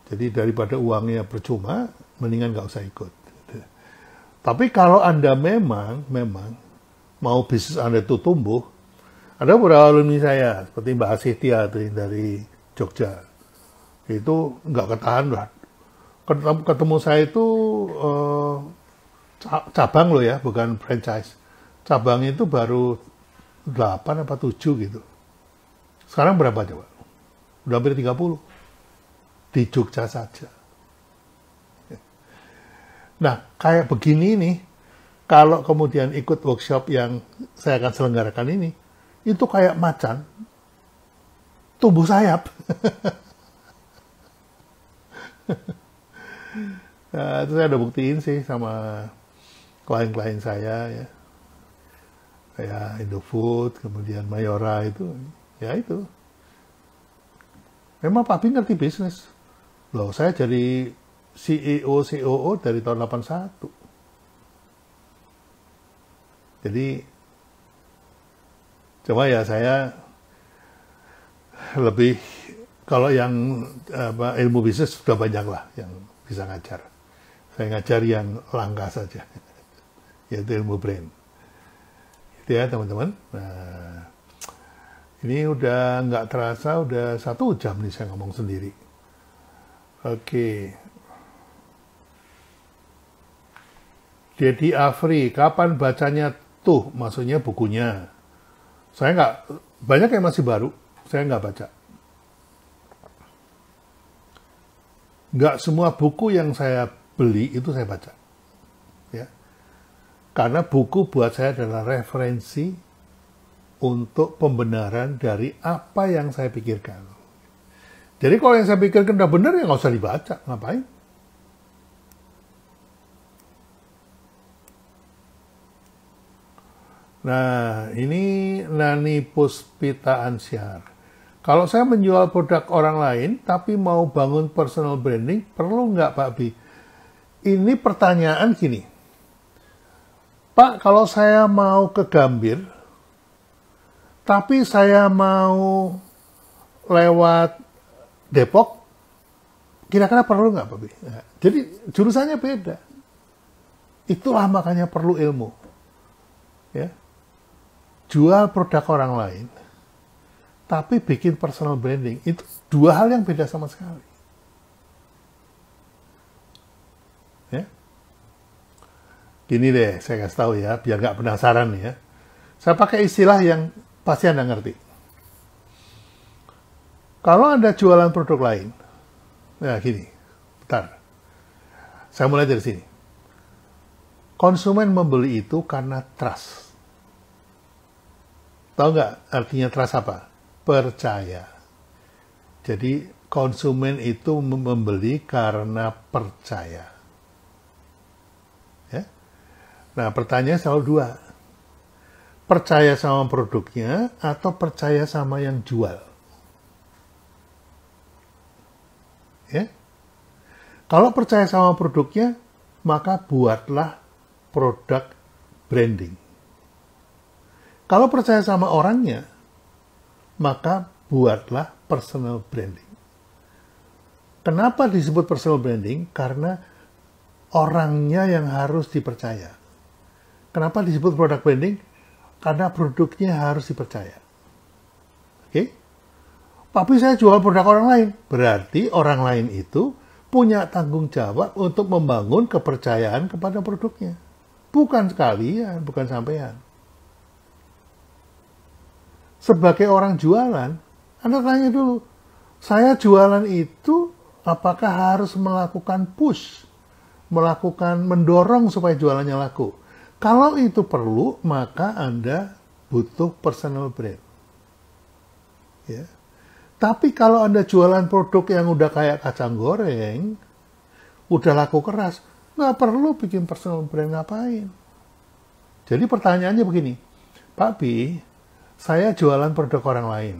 Jadi daripada uangnya percuma, mendingan nggak usah ikut. Tapi kalau Anda memang mau bisnis Anda itu tumbuh, ada beberapa alumni saya, seperti Mbak Asihtia dari Jogja, itu nggak ketahan lah. Ketemu saya itu cabang loh ya, bukan franchise. Cabang itu baru 8 apa 7 gitu. Sekarang berapa coba? Udah hampir 30. Di Jogja saja. Nah, kayak begini nih, kalau kemudian ikut workshop yang saya akan selenggarakan ini, itu kayak macan tumbuh sayap. Nah, itu saya udah buktiin sih sama klien-klien saya ya. Kayak Indofood, kemudian Mayora itu, ya itu. Memang Pak Bi ngerti bisnis. Loh, saya jadi CEO, COO dari tahun 81. Jadi, coba ya saya lebih, kalau yang ilmu bisnis sudah banyak lah yang bisa ngajar. Saya ngajar yang langka saja, yaitu ilmu brain. Itu ya teman-teman. Nah, ini udah nggak terasa, udah 1 jam nih saya ngomong sendiri. Oke. Dedi Afri, kapan bacanya tuh? Maksudnya bukunya. Saya nggak, banyak yang masih baru, saya nggak baca. Nggak semua buku yang saya beli itu saya baca. Ya. Karena buku buat saya adalah referensi untuk pembenaran dari apa yang saya pikirkan. Jadi kalau yang saya pikirkan udah benar, ya nggak usah dibaca. Ngapain? Nah, ini Nani Puspita Ansyar. Kalau saya menjual produk orang lain, tapi mau bangun personal branding, perlu nggak Pak Bi? Ini pertanyaan gini. Pak, kalau saya mau ke Gambir, tapi saya mau lewat Depok, kira-kira perlu nggak Pak Bi? Nah, jadi jurusannya beda. Itulah makanya perlu ilmu. Ya. Jual produk orang lain, tapi bikin personal branding, itu 2 hal yang beda sama sekali. Ya. Gini deh, saya kasih tahu ya, biar nggak penasaran nih ya. Saya pakai istilah yang pasti Anda ngerti. Kalau Anda jualan produk lain, nah gini, bentar. Saya mulai dari sini. Konsumen membeli itu karena trust. Tahu nggak artinya trust apa? Percaya. Jadi konsumen itu membeli karena percaya. Ya? Nah, pertanyaan selalu 2. Percaya sama produknya atau percaya sama yang jual? Ya? Kalau percaya sama produknya, maka buatlah produk branding. Kalau percaya sama orangnya, maka buatlah personal branding. Kenapa disebut personal branding? Karena orangnya yang harus dipercaya. Kenapa disebut produk branding? Karena produknya harus dipercaya. Oke? Tapi saya jual produk orang lain. Berarti orang lain itu punya tanggung jawab untuk membangun kepercayaan kepada produknya. Bukan sekalian, bukan sampean. Sebagai orang jualan, Anda tanya dulu, saya jualan itu apakah harus melakukan push, mendorong supaya jualannya laku? Kalau itu perlu, maka Anda butuh personal brand. Ya. Tapi kalau Anda jualan produk yang udah kayak kacang goreng, udah laku keras, nggak perlu bikin personal brand, ngapain? Jadi pertanyaannya begini, Pak Bi, saya jualan produk orang lain,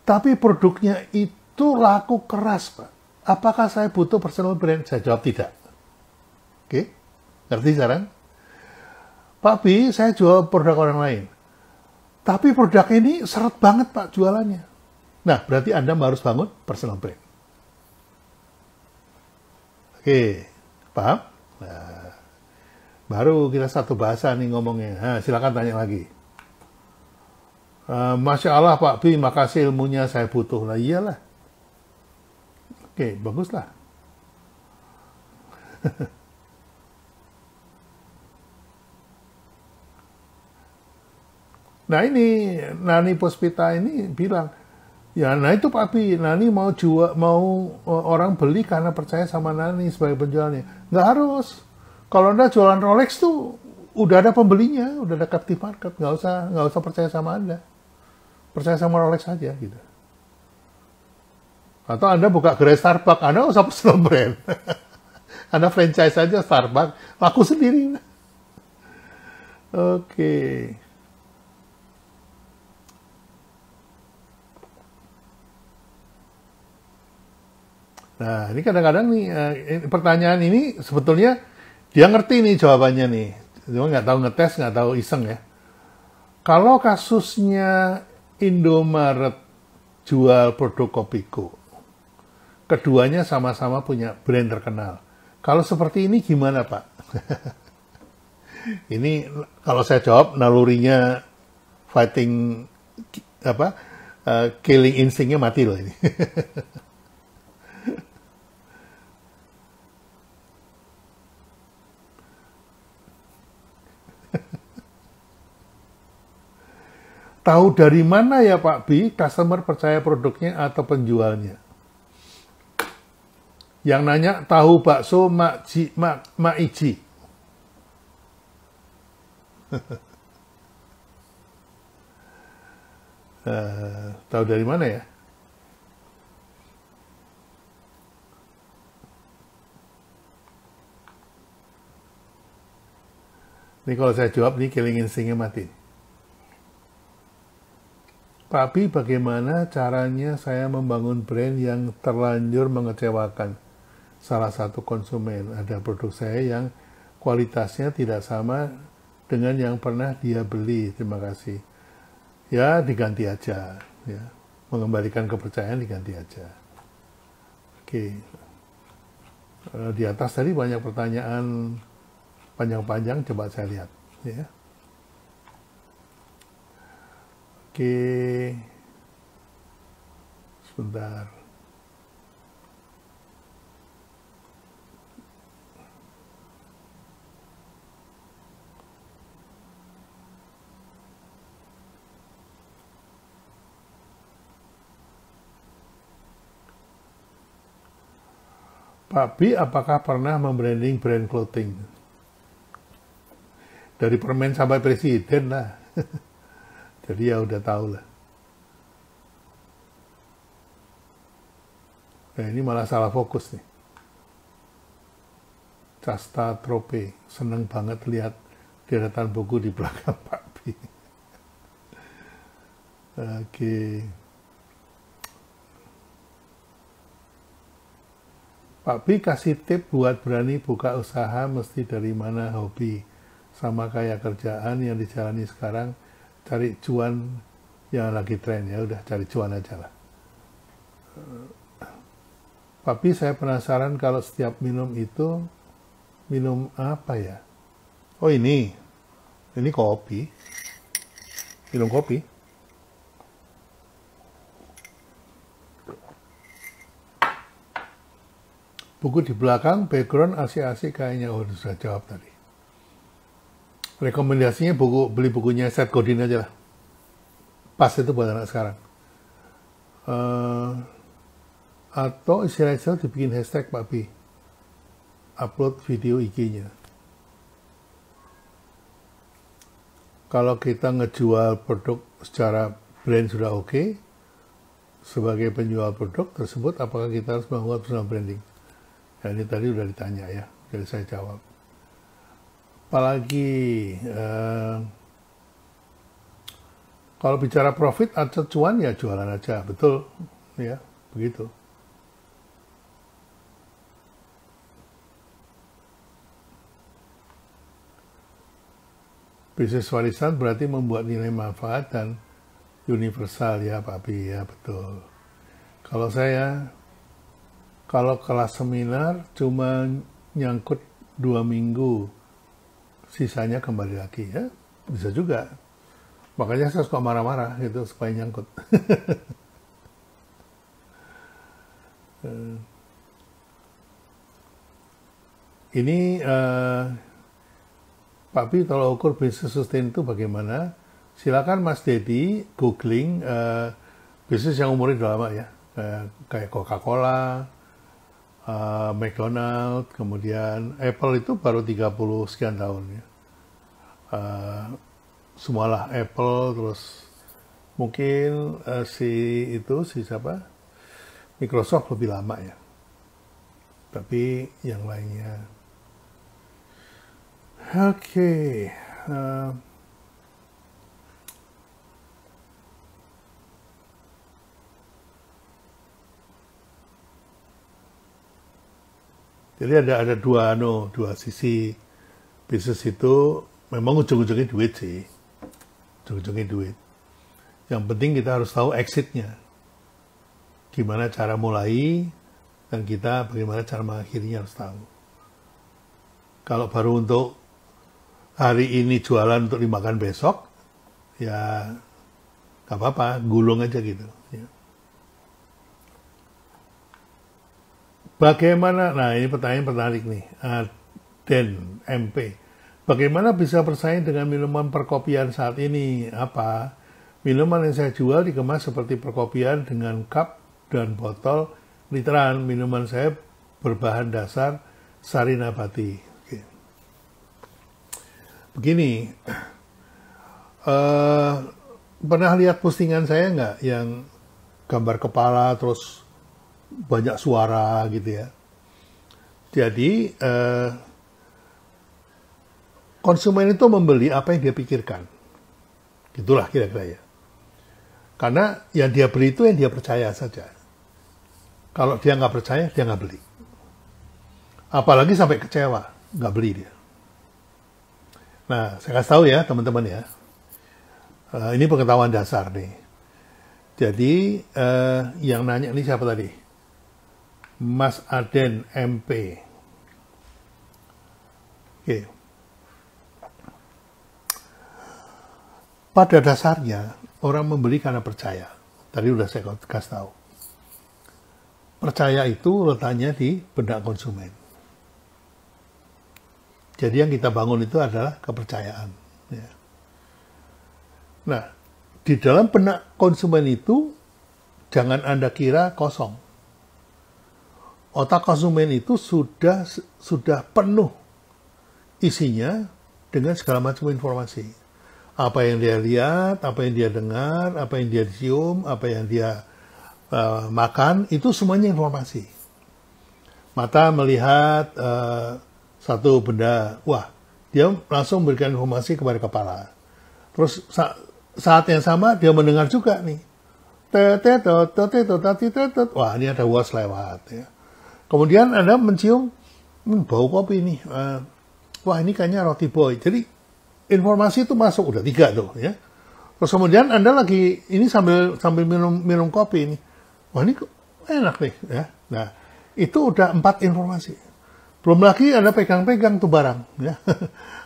tapi produknya itu laku keras, Pak. Apakah saya butuh personal brand? Saya jawab tidak. Oke, ngerti sekarang? Pak B, saya jual produk orang lain. Tapi produk ini seret banget Pak jualannya. Nah, berarti Anda harus bangun personal brand. Oke, paham? Nah, baru kita satu bahasa nih ngomongnya. Nah, silakan tanya lagi. Masya Allah Pak B, makasih ilmunya, saya butuh. Lah iyalah. Oke, baguslah. Nah ini Nani Puspita ini bilang, ya nah itu Pak B, Nani mau orang beli karena percaya sama Nani sebagai penjualnya. Nggak harus. Kalau Anda jualan Rolex tuh udah ada pembelinya, udah ada captive market, nggak usah percaya sama Anda. Percaya sama Rolex aja gitu. Atau Anda buka gerai Starbucks, Anda nggak usah personal brand. Anda franchise aja Starbucks, laku sendiri. Oke. Nah, ini kadang-kadang nih, pertanyaan ini sebetulnya dia ngerti nih jawabannya nih. Cuma nggak tahu ngetes, nggak tahu iseng ya. Kalau kasusnya Indomaret jual produk Kopiko, keduanya sama-sama punya brand terkenal. Kalau seperti ini gimana Pak? Ini kalau saya jawab nalurinya fighting killing instingnya mati loh ini. Tahu dari mana ya Pak B, customer percaya produknya atau penjualnya? Yang nanya tahu bakso Mak Iji. Tahu dari mana ya? Ini kalau saya jawab nih killing instingnya mati. Pak B, bagaimana caranya saya membangun brand yang terlanjur mengecewakan salah satu konsumen? Ada produk saya yang kualitasnya tidak sama dengan yang pernah dia beli. Terima kasih. Ya, diganti aja. Ya. Mengembalikan kepercayaan diganti aja. Oke. Di atas tadi banyak pertanyaan panjang-panjang, coba saya lihat. Ya. Oke, sebentar. Pak B, apakah pernah membranding brand clothing? Dari permen sampai presiden lah. Jadi ya udah tahu lah. Nah ini malah salah fokus nih. Casta Trope, seneng banget lihat deretan buku di belakang Pak B. Oke. Pak B kasih tip buat berani buka usaha mesti dari mana hobi. Sama kayak kerjaan yang dijalani sekarang, cari cuan yang lagi tren, ya udah cari cuan aja lah. Tapi saya penasaran kalau setiap minum itu minum apa ya? Oh ini kopi, minum kopi. Buku di belakang background asik-asik kayaknya, oh sudah jawab tadi. Rekomendasinya beli bukunya Seth Godin aja lah. Pas itu buat anak sekarang. Atau istilah-istilah dibikin hashtag Pak B. Upload video IG-nya. Kalau kita ngejual produk secara brand sudah oke, sebagai penjual produk tersebut apakah kita harus membuat personal branding? Ya, ini tadi udah ditanya ya, jadi saya jawab. Apalagi kalau bicara profit atau cuan ya jualan aja, betul ya, begitu. Bisnis warisan berarti membuat nilai manfaat dan universal ya Pak Bi, ya betul. Kalau saya, kalau kelas seminar cuma nyangkut 2 minggu, sisanya kembali lagi ya, bisa juga. Makanya saya suka marah-marah gitu supaya nyangkut. Ini Pak Pi, tolak ukur bisnis sustain itu bagaimana? Silakan Mas Dedi googling bisnis yang umurnya udah lama ya, kayak Coca-Cola, McDonald, kemudian Apple itu baru 30 sekian tahun ya. Semualah Apple, terus mungkin si siapa? Microsoft lebih lama ya. Tapi yang lainnya. Oke. Jadi ada dua sisi bisnis itu, memang ujung-ujungnya duit sih. Ujung-ujungnya duit. Yang penting kita harus tahu exitnya. Gimana cara mulai, dan kita bagaimana cara mengakhirinya harus tahu. Kalau baru untuk hari ini jualan untuk dimakan besok, ya gak apa-apa, gulung aja gitu. Ya. Bagaimana, nah ini pertanyaan menarik nih, Den MP. Bagaimana bisa bersaing dengan minuman perkopian saat ini? Apa? Minuman yang saya jual dikemas seperti perkopian dengan cup dan botol literan. Minuman saya berbahan dasar sari nabati. Oke. Begini, pernah lihat postingan saya nggak yang gambar kepala terus banyak suara gitu ya? Jadi konsumen itu membeli apa yang dia pikirkan, gitulah kira-kira ya. Karena yang dia beli itu yang dia percaya saja. Kalau dia nggak percaya, dia nggak beli. Apalagi sampai kecewa, nggak beli dia. Nah, saya kasih tahu ya teman-teman ya. Ini pengetahuan dasar nih. Jadi yang nanya ini siapa tadi? Mas Aden MP. Oke. Pada dasarnya orang membeli karena percaya. Tadi udah saya kasih tahu. Percaya itu letaknya di benak konsumen. Jadi yang kita bangun itu adalah kepercayaan. Ya. Nah, di dalam benak konsumen itu jangan Anda kira kosong. Otak konsumen itu sudah penuh isinya dengan segala macam informasi. Apa yang dia lihat, apa yang dia dengar, apa yang dia cium, apa yang dia makan, itu semuanya informasi. Mata melihat satu benda, wah, dia langsung memberikan informasi kepada kepala. Terus saat yang sama dia mendengar juga nih. Wah, ini ada was lewat ya. Kemudian Anda mencium bau kopi nih. Wah, ini kayaknya roti boy. Jadi informasi itu masuk, udah 3 tuh ya. Terus kemudian Anda lagi ini sambil minum kopi ini. Wah, ini enak nih ya. Nah, itu udah 4 informasi. Belum lagi Anda pegang-pegang tuh barang ya.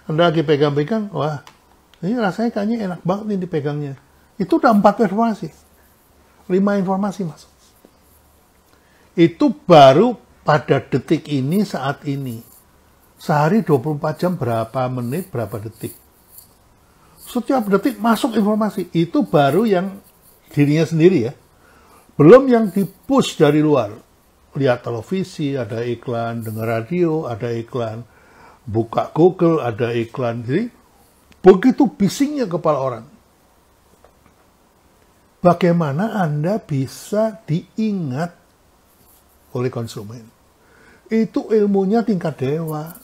Anda lagi pegang-pegang, wah, ini rasanya kayaknya enak banget nih dipegangnya. Itu udah 4 informasi. 5 informasi masuk. Itu baru pada detik ini, saat ini. Sehari 24 jam berapa menit, berapa detik. Setiap detik masuk informasi. Itu baru yang dirinya sendiri ya. Belum yang di-push dari luar. Lihat televisi, ada iklan, dengar radio, ada iklan. Buka Google, ada iklan. Jadi, begitu bisingnya kepala orang. Bagaimana Anda bisa diingat oleh konsumen? Itu ilmunya tingkat dewa.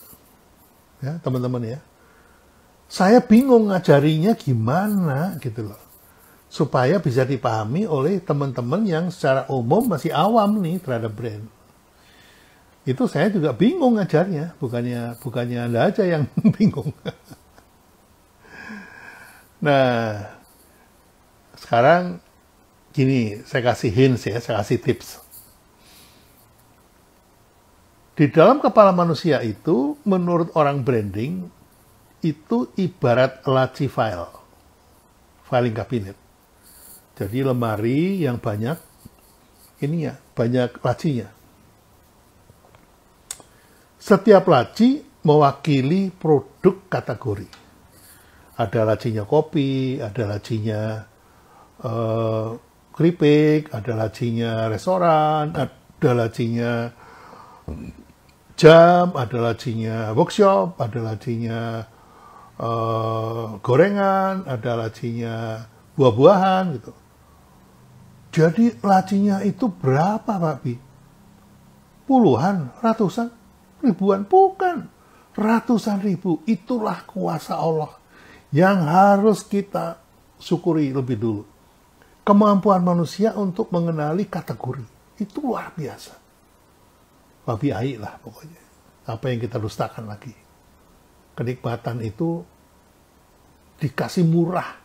Ya, teman-teman ya. Saya bingung ngajarinya gimana gitu loh. Supaya bisa dipahami oleh teman-teman yang secara umum masih awam nih terhadap brand. Itu saya juga bingung ngajarnya, bukannya Anda aja yang bingung. Nah, sekarang gini, saya kasih hints ya, saya kasih tips. Di dalam kepala manusia itu, menurut orang branding, itu ibarat laci file, filing cabinet. Jadi lemari yang banyak, ini ya, banyak lacinya. Setiap laci mewakili produk kategori. Ada lacinya kopi, ada lacinya keripik, ada lacinya restoran, ada lacinya jam, ada lacinya workshop, ada lacinya gorengan, ada lacinya buah-buahan gitu. Jadi lacinya itu berapa, Pak Bi? Puluhan, ratusan, ribuan? Bukan. Ratusan ribu. Itulah kuasa Allah yang harus kita syukuri lebih dulu. Kemampuan manusia untuk mengenali kategori. Itu luar biasa. Babi ai lah pokoknya. Apa yang kita dustakan lagi. Kenikmatan itu dikasih murah.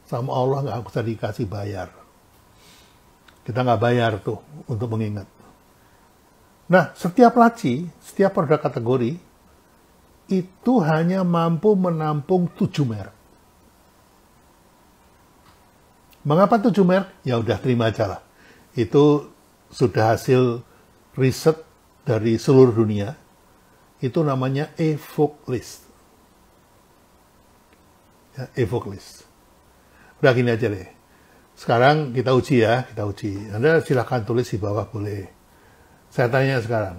Sama Allah nggak usah dikasih bayar. Kita nggak bayar tuh untuk mengingat. Nah, setiap laci, setiap produk kategori, itu hanya mampu menampung 7 merek. Mengapa 7 merek? Ya udah terima aja lah. Itu sudah hasil riset dari seluruh dunia. Itu namanya evoke list. Ya, evoke list. Udah gini aja deh. Sekarang kita uji ya, kita uji. Anda silakan tulis di bawah boleh. Saya tanya sekarang.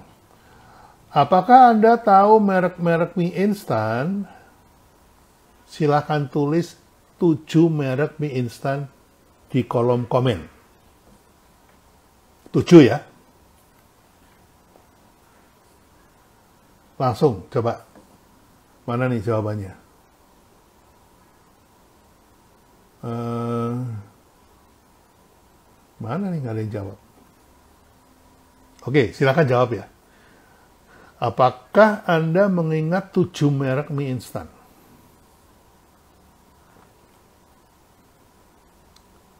Apakah Anda tahu merek-merek mie instan? Silakan tulis 7 merek mie instan di kolom komen. 7 ya. Langsung coba. Mana nih jawabannya? Mana nih nggak ada yang jawab? Oke, silakan jawab ya. Apakah Anda mengingat 7 merek mie instan?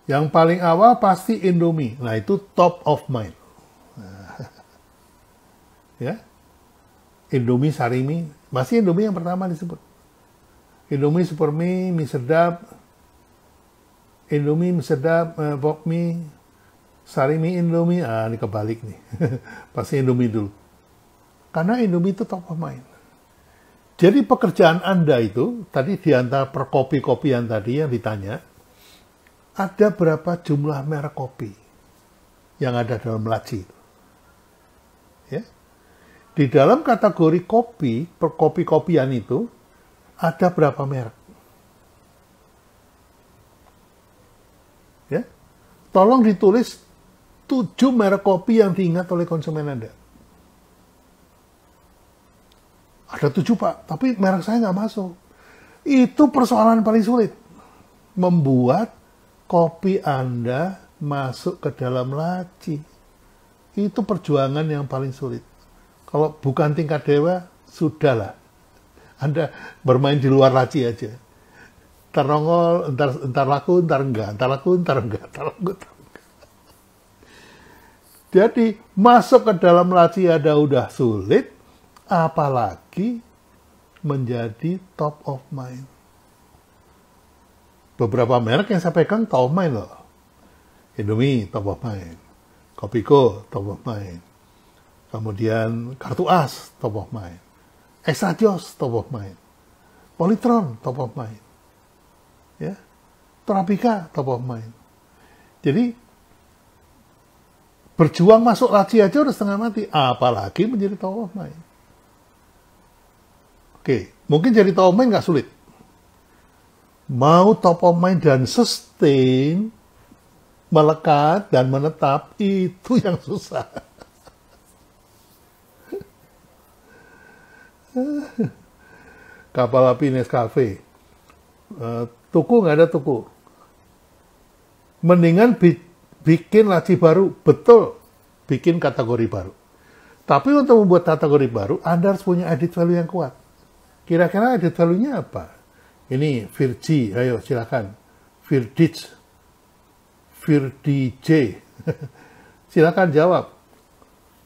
Yang paling awal pasti Indomie. Nah, itu top of mind. Ya. Indomie, Sarimi. Masih Indomie yang pertama disebut. Indomie, Supermie, mie sedap. Indomie, mie sedap, pop mie. Sarimi, Indomie. Ah, ini kebalik nih. Pasti Indomie dulu. Karena Indomie itu top of mind. Jadi pekerjaan Anda itu, tadi di antara perkopi-kopian tadi yang ditanya, ada berapa jumlah merek kopi yang ada dalam laci itu. Ya. Di dalam kategori kopi, perkopi-kopian itu, ada berapa merek? Ya. Tolong ditulis 7 merek kopi yang diingat oleh konsumen Anda. Ada 7 Pak, tapi merek saya nggak masuk. Itu persoalan paling sulit. Membuat kopi Anda masuk ke dalam laci. Itu perjuangan yang paling sulit. Kalau bukan tingkat dewa, sudahlah. Anda bermain di luar laci aja. Ntar nongol, entar laku, entar enggak. Entar laku, entar enggak. Entar laku, entar enggak. Jadi, masuk ke dalam laci ada udah sulit, apalagi menjadi top of mind. Beberapa merek yang saya pegang top of mind loh. Indomie, top of mind. Kopiko, top of mind. Kemudian Kartu As, top of mind. Extra Joss, top of mind. Polytron, top of mind. Ya, Torabika, top of mind. Jadi, berjuang masuk laci aja udah setengah mati. Apalagi menjadi top of mind. Oke, mungkin jadi top of mind nggak sulit. Mau top of mind dan sustain, melekat dan menetap, itu yang susah. Kapal api Nescafe. Tuku nggak ada tuku. Mendingan bikin laci baru. Betul, bikin kategori baru. Tapi untuk membuat kategori baru, Anda harus punya added value yang kuat. Kira-kira added value-nya apa? Ini Virgi, ayo silakan. Virdij. Silakan jawab.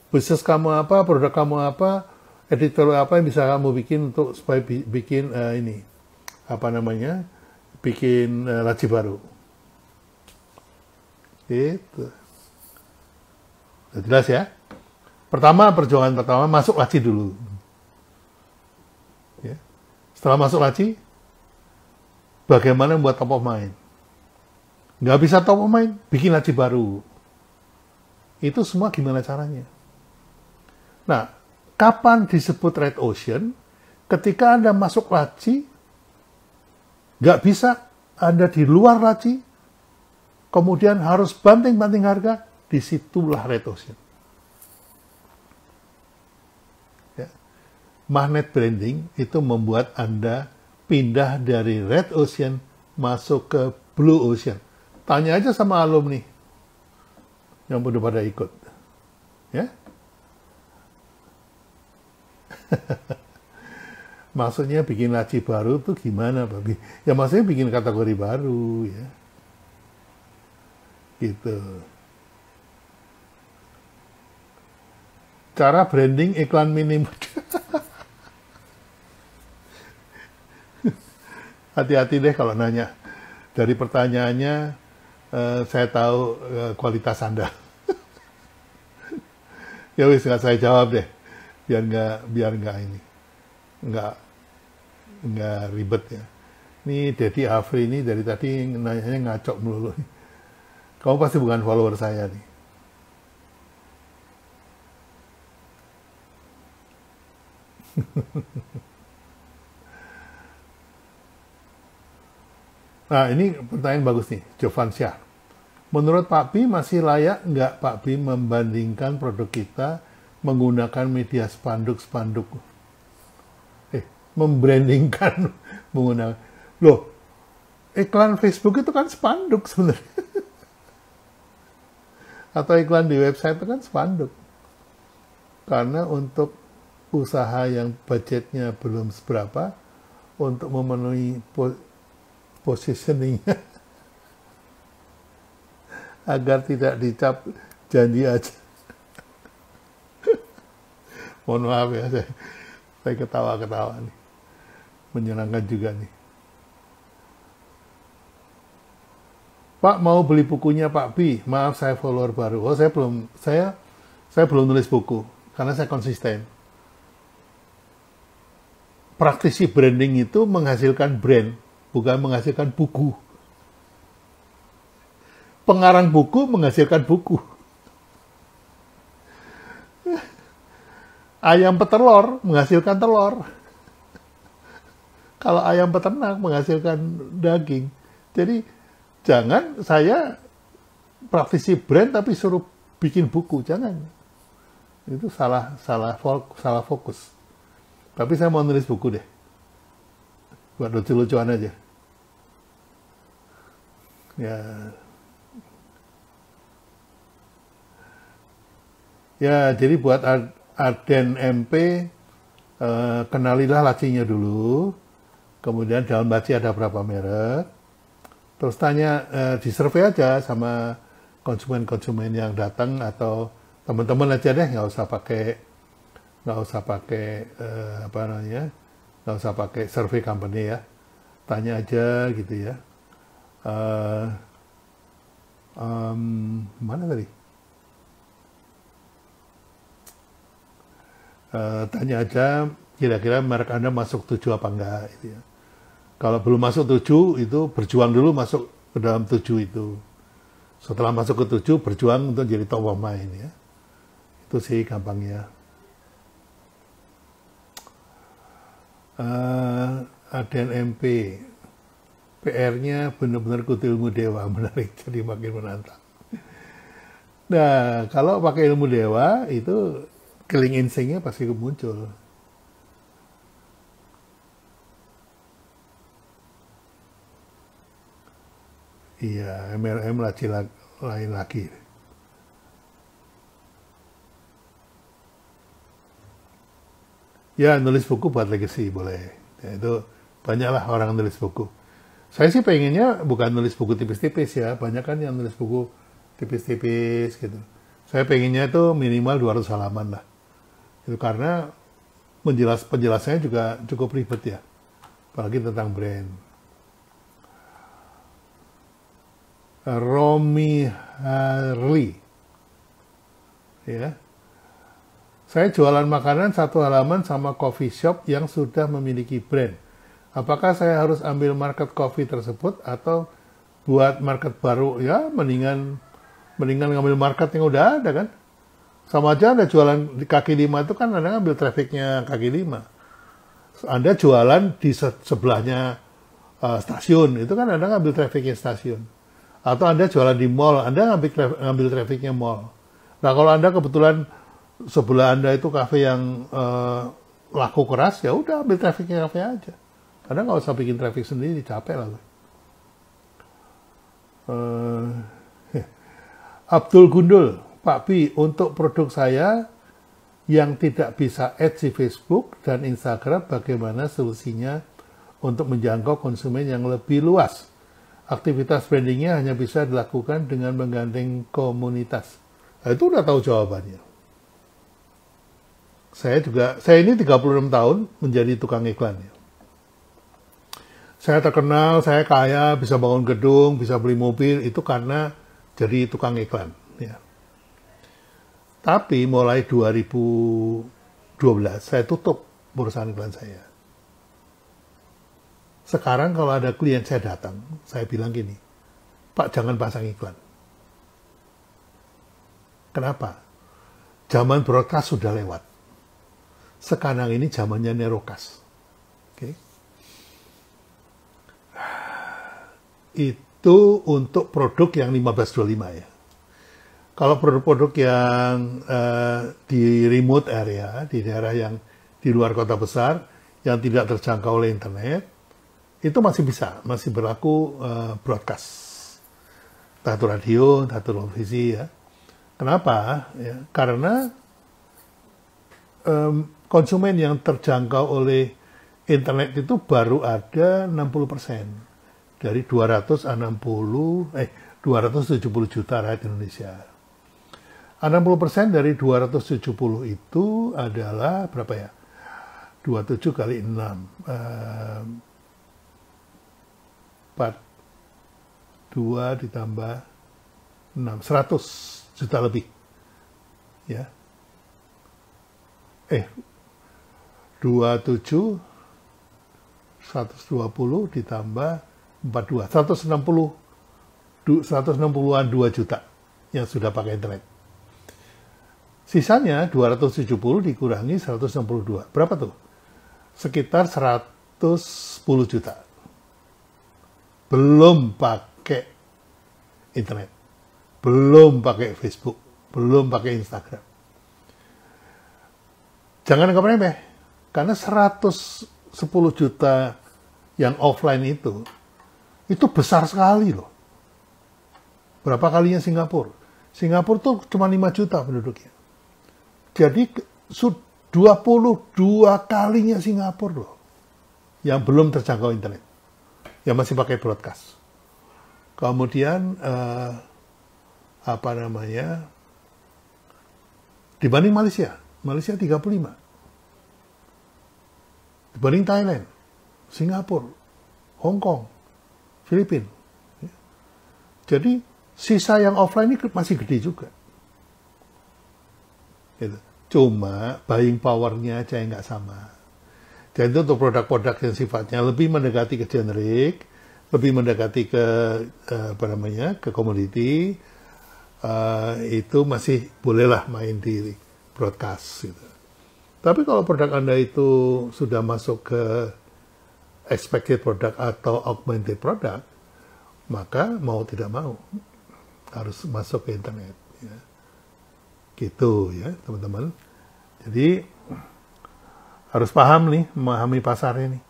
Bisnis kamu apa, produk kamu apa, editorial apa yang bisa kamu bikin untuk supaya bikin ini apa namanya, bikin laci baru. Itu. Udah jelas ya. Perjuangan pertama masuk laci dulu. Ya. Setelah masuk laci, bagaimana membuat top of mind? Nggak bisa top of mind, bikin laci baru. Itu semua gimana caranya? Nah, kapan disebut red ocean? Ketika Anda masuk laci, nggak bisa Anda di luar laci, kemudian harus banting-banting harga, disitulah red ocean. Ya. Magnet branding itu membuat Anda pindah dari red ocean masuk ke blue ocean. Tanya aja sama alumni yang udah pada ikut. Ya. Maksudnya bikin laci baru tuh gimana, Pak? Ya maksudnya bikin kategori baru, ya. Gitu. Cara branding iklan minim. Hati-hati deh kalau nanya. Dari pertanyaannya, saya tahu kualitas Anda. Ya wis, nggak saya jawab deh, biar nggak ini, nggak ribet ya. Ini Dedi Afri ini dari tadi nanyanya ngacok melulu. Kamu pasti bukan follower saya nih. Nah, ini pertanyaan bagus nih, Jovan Syah. Menurut Pak Bi, masih layak nggak Pak Bi membandingkan produk kita menggunakan media spanduk-spanduk? Membrandingkan menggunakan. Loh, iklan Facebook itu kan spanduk sebenarnya. Atau iklan di website itu kan spanduk. Karena untuk usaha yang budgetnya belum seberapa, untuk memenuhi positioningnya agar tidak dicap janji aja. Mohon maaf ya, saya ketawa-ketawa nih. Menyenangkan juga nih. Pak, mau beli bukunya Pak Bi? Maaf, saya follower baru. Oh, saya belum nulis buku karena saya konsisten. Praktisi branding itu menghasilkan brand, bukan menghasilkan buku. Pengarang buku menghasilkan buku. Ayam petelur menghasilkan telur. Kalau ayam peternak menghasilkan daging. Jadi jangan saya praktisi brand tapi suruh bikin buku, jangan. Itu salah fokus. Tapi saya mau nulis buku deh. Buat lucu-lucuan aja. Ya, jadi buat Arden MP, kenalilah lacinya dulu. Kemudian dalam laci ada berapa merek. Terus tanya, disurvey aja sama konsumen-konsumen yang datang atau teman-teman aja deh, nggak usah pakai survei company ya. Tanya aja gitu ya. Mana tadi? Tanya aja kira-kira merek Anda masuk 7 apa enggak gitu ya. Kalau belum masuk 7 itu berjuang dulu masuk ke dalam 7 itu. Setelah masuk ke 7 berjuang untuk jadi top of mind ya. Itu sih gampangnya. Aden MP PR-nya benar-benar kutu ilmu dewa, menarik jadi makin menantang. Nah, kalau pakai ilmu dewa itu killing instinct-nya pasti muncul. Iya, MLM lain lagi. Ya, nulis buku buat legacy boleh. Ya, itu banyaklah orang nulis buku. Saya sih pengennya bukan nulis buku tipis-tipis ya, banyak kan yang nulis buku tipis-tipis gitu. Saya pengennya itu minimal 200 halaman lah. Itu karena penjelasannya juga cukup ribet ya, apalagi tentang brand. Romi Harley, ya. Saya jualan makanan satu halaman sama coffee shop yang sudah memiliki brand. Apakah saya harus ambil market coffee tersebut atau buat market baru? Ya, mendingan ngambil market yang udah ada kan. Sama aja Anda jualan di kaki lima itu kan Anda ngambil trafficnya kaki lima. Anda jualan di sebelahnya stasiun, itu kan Anda ngambil trafficnya stasiun. Atau Anda jualan di mall, Anda ngambil trafficnya mall. Nah kalau Anda kebetulan sebelah Anda itu kafe yang laku keras, ya udah ambil trafficnya kafe aja. Anda nggak usah bikin traffic sendiri, capek lah. Abdul Gundul, Pak Pi, untuk produk saya yang tidak bisa ads di Facebook dan Instagram, bagaimana solusinya untuk menjangkau konsumen yang lebih luas? Aktivitas brandingnya hanya bisa dilakukan dengan menggandeng komunitas. Nah, itu udah tahu jawabannya. Saya ini 36 tahun menjadi tukang iklan. Saya terkenal, saya kaya, bisa bangun gedung, bisa beli mobil, itu karena jadi tukang iklan. Ya. Tapi mulai 2012, saya tutup perusahaan iklan saya. Sekarang kalau ada klien saya datang, saya bilang gini, Pak jangan pasang iklan. Kenapa? Zaman broadcast sudah lewat. Sekarang ini zamannya Nerocast. Oke. Itu untuk produk yang 1525 ya. Kalau produk-produk yang di remote area, di daerah yang di luar kota besar, yang tidak terjangkau oleh internet, itu masih bisa, masih berlaku broadcast. Entah itu radio, entah itu televisi ya. Kenapa? Ya, karena konsumen yang terjangkau oleh internet itu baru ada 60% dari 270 juta rakyat Indonesia. 60% dari 270 itu adalah berapa ya? 27 kali 6. 2 ditambah 6, 100 juta lebih. Ya. 27 120 ditambah 42, 160-an 2 juta yang sudah pakai internet. Sisanya 270 dikurangi 162. Berapa tuh? Sekitar 110 juta. Belum pakai internet. Belum pakai Facebook. Belum pakai Instagram. Jangan anggap remeh. Karena 110 juta yang offline itu besar sekali loh. Berapa kalinya Singapura? Singapura tuh cuma 5 juta penduduknya. Jadi 22 kalinya Singapura loh. Yang belum terjangkau internet. Yang masih pakai broadcast. Kemudian dibanding Malaysia 35. Dibanding Thailand, Singapura, Hong Kong, Filipina. Jadi sisa yang offline ini masih gede juga. Gitu. Cuma buying power-nya aja yang nggak sama. Jadi untuk produk-produk yang sifatnya lebih mendekati ke generik, lebih mendekati ke ke komoditi, itu masih bolehlah main di broadcast. Gitu. Tapi kalau produk Anda itu sudah masuk ke expected product atau augmented product, maka mau tidak mau harus masuk ke internet. Ya. Gitu ya teman-teman. Jadi harus paham nih, memahami pasarnya nih.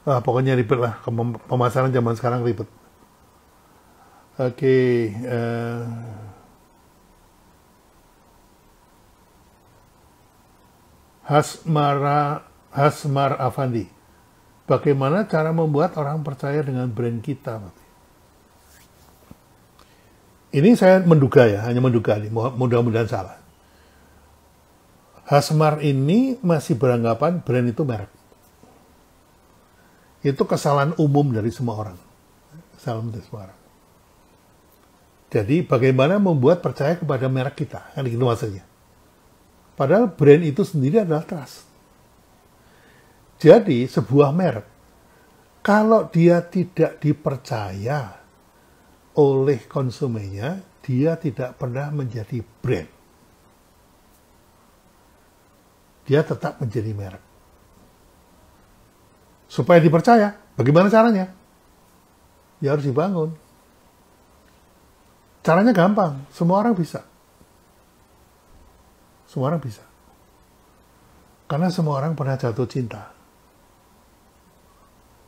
Pokoknya ribet lah, pemasaran zaman sekarang ribet. Oke, Hasmar Afandi. bagaimana cara membuat orang percaya dengan brand kita. Ini saya menduga ya, hanya menduga nih, mudah-mudahan salah. Hasmar ini masih beranggapan brand itu merek. Itu kesalahan umum dari semua orang. Kesalahan dari semua orang. Jadi bagaimana membuat percaya kepada merek kita, kan gitu maksudnya. Padahal brand itu sendiri adalah trust. Jadi sebuah merek, kalau dia tidak dipercaya oleh konsumennya, dia tidak pernah menjadi brand. Dia tetap menjadi merek. Supaya dipercaya, bagaimana caranya? Ya harus dibangun. Caranya gampang, semua orang bisa. Semua orang bisa. Karena semua orang pernah jatuh cinta.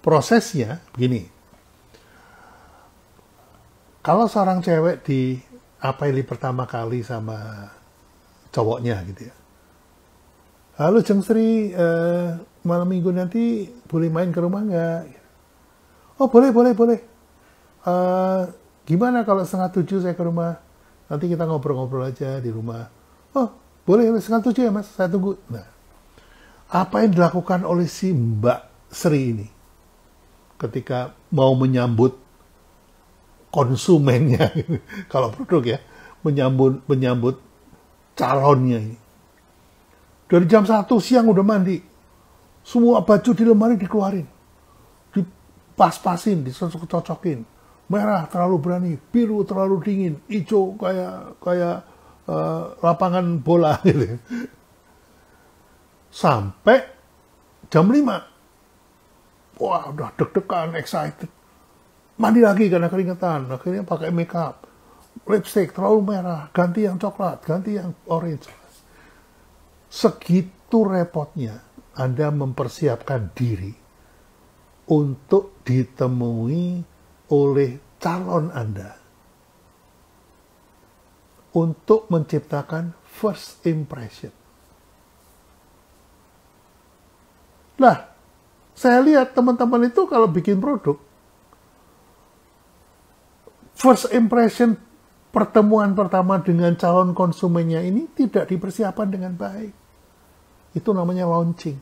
Prosesnya begini. Kalau seorang cewek diapeli pertama kali sama cowoknya gitu ya. Halo Jeng Sri, malam minggu nanti boleh main ke rumah nggak? Oh boleh. Gimana kalau 6:30 saya ke rumah? Nanti kita ngobrol-ngobrol aja di rumah. Oh boleh 6:30 ya mas, saya tunggu. Nah, apa yang dilakukan oleh si Mbak Sri ini ketika mau menyambut konsumennya, kalau produk ya, menyambut calonnya ini. Dari jam 1 siang udah mandi, semua baju di lemari dikeluarin, dipas-pasin, dicocok-cocokin. Merah terlalu berani, biru terlalu dingin, hijau kayak lapangan bola gitu. Sampai jam 5. Wah, udah deg-degan, excited. Mandi lagi karena keringetan. Akhirnya pakai makeup. Lipstick terlalu merah. Ganti yang coklat. Ganti yang orange. Segitu repotnya Anda mempersiapkan diri untuk ditemui oleh calon Anda. Untuk menciptakan first impression. Nah, saya lihat teman-teman itu kalau bikin produk, first impression pertemuan pertama dengan calon konsumennya ini tidak dipersiapkan dengan baik. Itu namanya launching.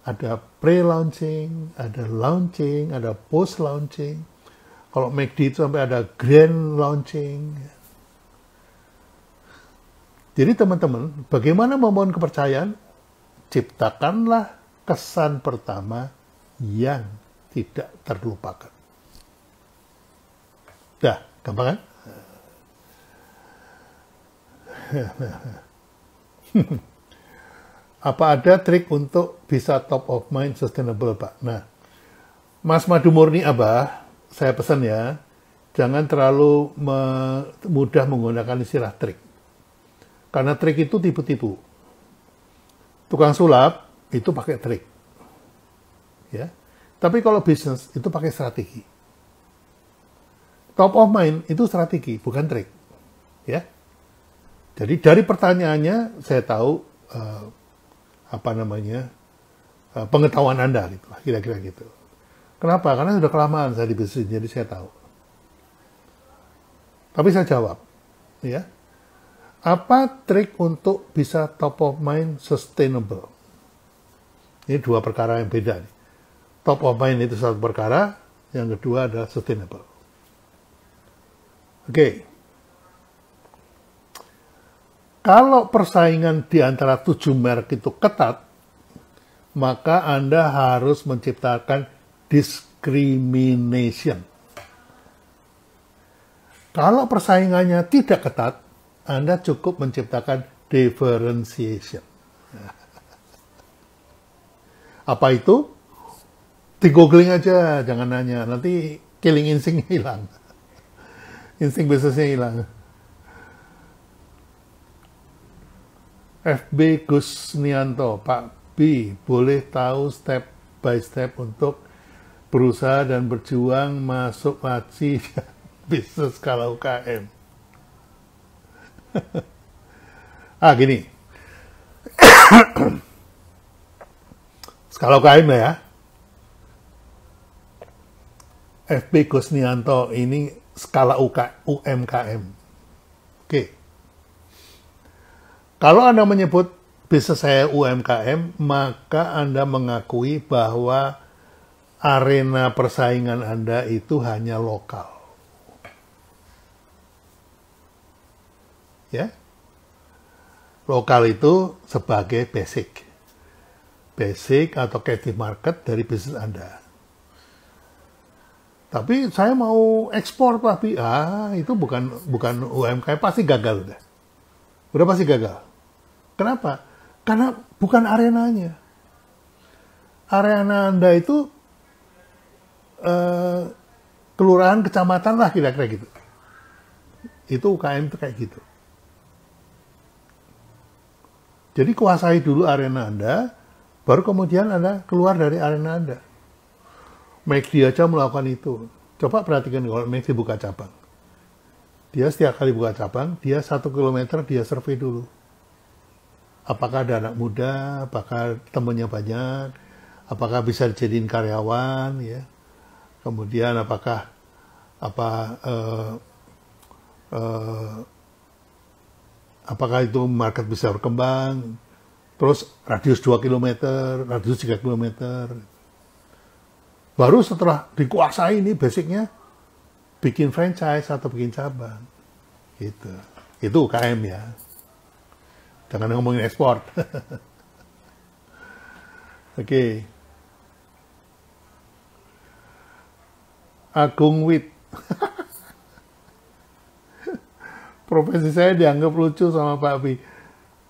Ada pre-launching, ada launching, ada post-launching. Kalau McD itu sampai ada grand launching. Jadi teman-teman, bagaimana membangun kepercayaan? Ciptakanlah kesan pertama yang tidak terlupakan. Dah, gampang kan? Apa ada trik untuk bisa top of mind sustainable, Pak? Nah, Mas Madu Murni Abah, saya pesan ya, jangan terlalu mudah menggunakan istilah trik. Karena trik itu tipu-tipu. Tukang sulap itu pakai trik, ya. Tapi kalau bisnis itu pakai strategi. Top of mind itu strategi, bukan trik, ya. Jadi dari pertanyaannya saya tahu pengetahuan Anda gitu, kira-kira gitu. Kenapa? Karena sudah kelamaan saya di bisnis, jadi saya tahu. Tapi saya jawab, ya. Apa trik untuk bisa top of mind sustainable? Ini dua perkara yang beda nih. Top of mind itu satu perkara, yang kedua adalah sustainable. Oke. Kalau persaingan di antara 7 merek itu ketat, maka Anda harus menciptakan discrimination. Kalau persaingannya tidak ketat, Anda cukup menciptakan differentiation. Apa itu? Di googling aja, jangan nanya. Nanti killing instinct hilang. Insting bisnisnya hilang. FB Gusnianto, Pak B, boleh tahu step by step untuk berusaha dan berjuang masuk laci bisnis skala UKM. Gini. Skala UKM ya. FP Gusnianto ini skala UMKM. Oke. Kalau Anda menyebut bisnis saya UMKM, maka Anda mengakui bahwa arena persaingan Anda itu hanya lokal. Ya. Lokal itu sebagai basic. Basic atau captive market dari bisnis Anda. Tapi saya mau ekspor, tapi itu bukan UMKM, pasti gagal udah. Udah pasti gagal. Kenapa? Karena bukan arenanya. Arena Anda itu kelurahan, kecamatan lah kira-kira gitu. Itu UKM itu kayak gitu. Jadi kuasai dulu arena Anda, baru kemudian Anda keluar dari arena Anda. McD aja melakukan itu. Coba perhatikan kalau McD buka cabang. Dia setiap kali buka cabang, dia 1 kilometer dia survei dulu. Apakah ada anak muda, apakah temannya banyak, apakah bisa dijadiin karyawan, ya. Kemudian apakah itu market bisa berkembang, terus radius 2 km, radius 3 km. Baru setelah dikuasai ini basicnya, bikin franchise atau bikin cabang. Gitu. Itu UKM ya. Jangan ngomongin ekspor. Oke. Agung Wit. Profesi saya dianggap lucu sama Pak Pi.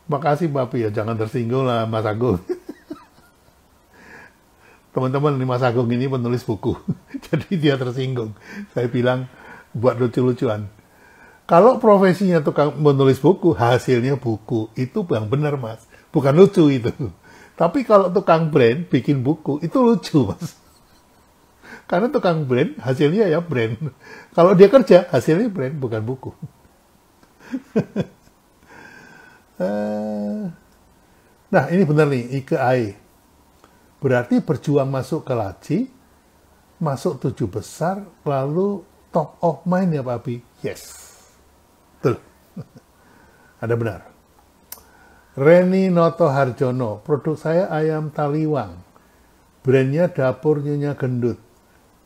Makasih Pak Pi ya, jangan tersinggung lah Mas Agung. Teman-teman, Mas Agung ini penulis buku. Jadi dia tersinggung. Saya bilang buat lucu-lucuan. Kalau profesinya tukang menulis buku, hasilnya buku. Itu yang benar, Mas. Bukan lucu itu. Tapi kalau tukang brand bikin buku, itu lucu, Mas. Karena tukang brand, hasilnya ya brand. Kalau dia kerja, hasilnya brand, bukan buku. Nah, ini benar nih, Ike Ai. Berarti berjuang masuk ke Laci, masuk 7 besar, lalu top of mind ya Pak Abi? Yes. Betul. Ada benar. Reni Noto Harjono, produk saya ayam taliwang. Brandnya Dapur Nyonya Gendut.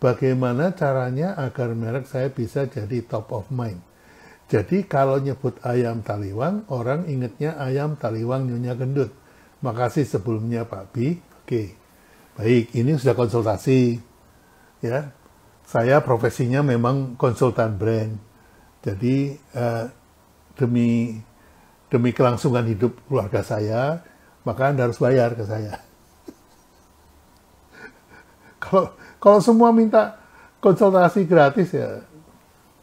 Bagaimana caranya agar merek saya bisa jadi top of mind? Jadi kalau nyebut ayam taliwang, orang ingetnya ayam taliwang Nyonya Gendut. Makasih sebelumnya Pak Bi. Oke, baik, ini sudah konsultasi. Ya, saya profesinya memang konsultan brand. Jadi demi kelangsungan hidup keluarga saya, maka Anda harus bayar ke saya. Kalau semua minta konsultasi gratis ya,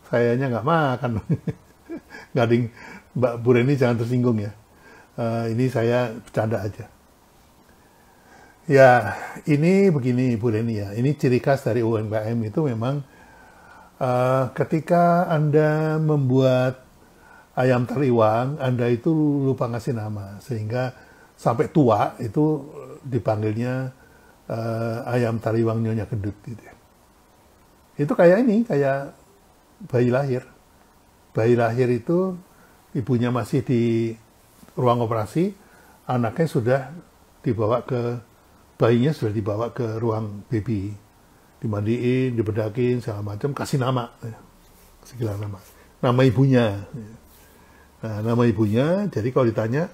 sayanya nggak makan. Nggak ding, Mbak Bu Reni jangan tersinggung ya. Ini saya bercanda aja. Ya, ini begini Bu Reni ya. Ini ciri khas dari UMKM itu memang ketika Anda membuat ayam taliwang, Anda itu lupa ngasih nama. Sehingga sampai tua itu dipanggilnya ayam taliwang Nyonya Gendut. Gitu. Itu kayak ini, kayak bayi lahir. Bayi lahir itu ibunya masih di ruang operasi, anaknya sudah dibawa ke, bayinya sudah dibawa ke ruang baby. Dimandiin, dibedakin, segala macam, kasih nama. Segala nama. Nama ibunya. Nah, nama ibunya, jadi kalau ditanya,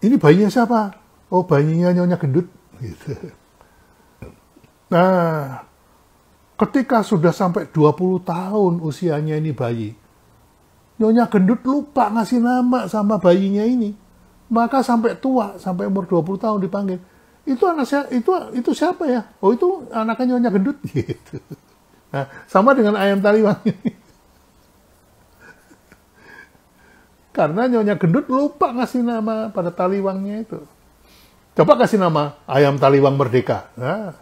ini bayinya siapa? Oh, bayinya Nyonya Gendut. Gitu. Nah, ketika sudah sampai 20 tahun usianya ini bayi, Nyonya Gendut lupa ngasih nama sama bayinya ini. Maka sampai tua, sampai umur 20 tahun dipanggil. Itu anak saya, itu siapa ya? Oh, itu anaknya Nyonya Gendut. Gitu. Nah, sama dengan ayam taliwang. Karena Nyonya Gendut lupa ngasih nama pada taliwangnya itu. Coba kasih nama ayam taliwang merdeka. Nah,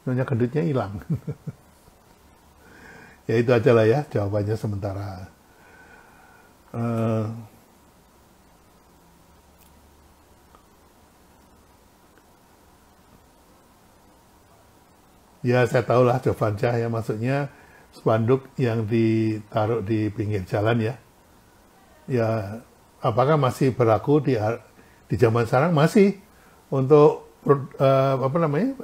Nyonya Gendutnya hilang. Ya itu aja lah ya jawabannya sementara. Ya, saya tahu lah Jovancah ya, maksudnya spanduk yang ditaruh di pinggir jalan ya. Ya, apakah masih berlaku di zaman sekarang? Masih. Untuk apa namanya,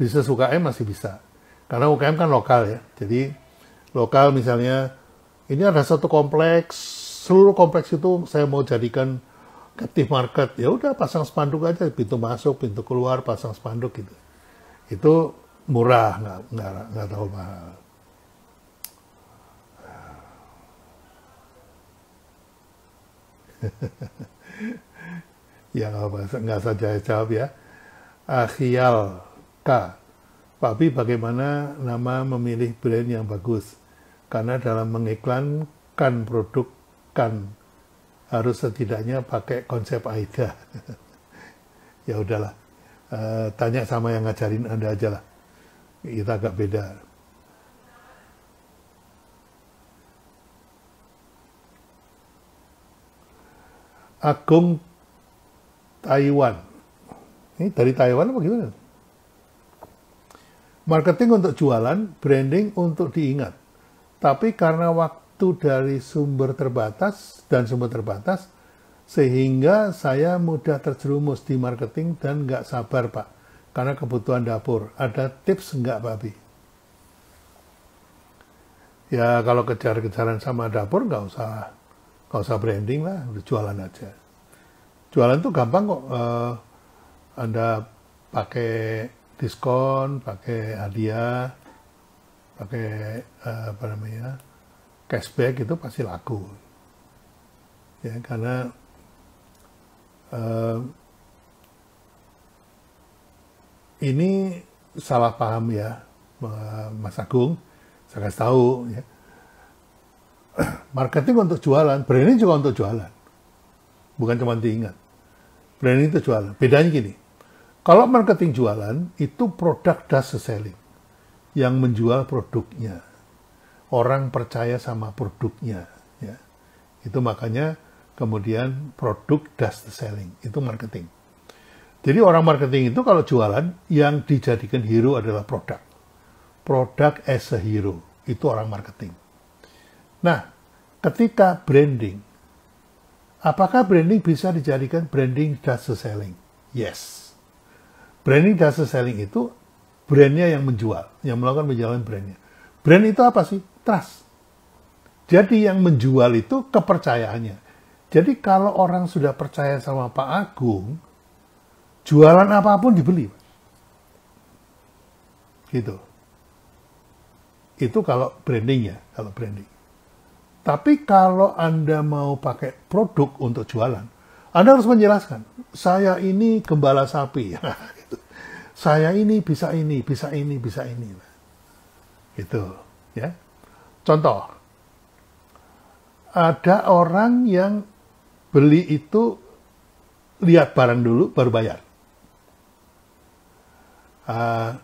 bisnis UKM masih bisa. Karena UKM kan lokal ya. Jadi lokal misalnya, ini ada satu kompleks, seluruh kompleks itu saya mau jadikan captive market. Ya udah pasang spanduk aja, pintu masuk, pintu keluar, pasang spanduk gitu. Itu murah, nggak terlalu mahal. Ya nggak saja jawab ya. Akhial K. Pak Bi, bagaimana nama memilih brand yang bagus? Karena dalam mengiklankan produk kan harus setidaknya pakai konsep AIDA. Ya udahlah, tanya sama yang ngajarin Anda aja lah. Kita agak beda. Agung Taiwan. Ini dari Taiwan apa gimana? Marketing untuk jualan, branding untuk diingat. Tapi karena waktu dari sumber terbatas, sehingga saya mudah terjerumus di marketing dan nggak sabar, Pak. Karena kebutuhan dapur. Ada tips nggak, Pak Bi? Ya kalau kejar-kejaran sama dapur nggak usah branding lah, udah jualan aja. Jualan tuh gampang kok. Anda pakai diskon, pakai hadiah, pakai apa namanya, cashback, itu pasti laku. Ya karena ini salah paham ya, Mas Agung. Saya kasih tahu ya. Marketing untuk jualan, branding juga untuk jualan. Bukan cuma diingat. Branding itu jualan. Bedanya gini. Kalau marketing jualan, itu produk does the selling. Yang menjual produknya. Orang percaya sama produknya. Ya. Itu makanya kemudian produk does the selling. Itu marketing. Jadi orang marketing itu kalau jualan, yang dijadikan hero adalah produk. Produk as a hero. Itu orang marketing. Nah, ketika branding, apakah branding bisa dijadikan branding does the selling? Yes. Branding does the selling itu brandnya yang menjual, yang melakukan penjualan brandnya. Brand itu apa sih? Trust. Jadi yang menjual itu kepercayaannya. Jadi kalau orang sudah percaya sama Pak Agung, jualan apapun dibeli. Gitu. Itu kalau branding ya, kalau branding. Tapi kalau Anda mau pakai produk untuk jualan, Anda harus menjelaskan, saya ini gembala sapi. Saya ini bisa ini, bisa ini, bisa ini. Gitu, ya. Contoh, ada orang yang beli itu lihat barang dulu baru bayar.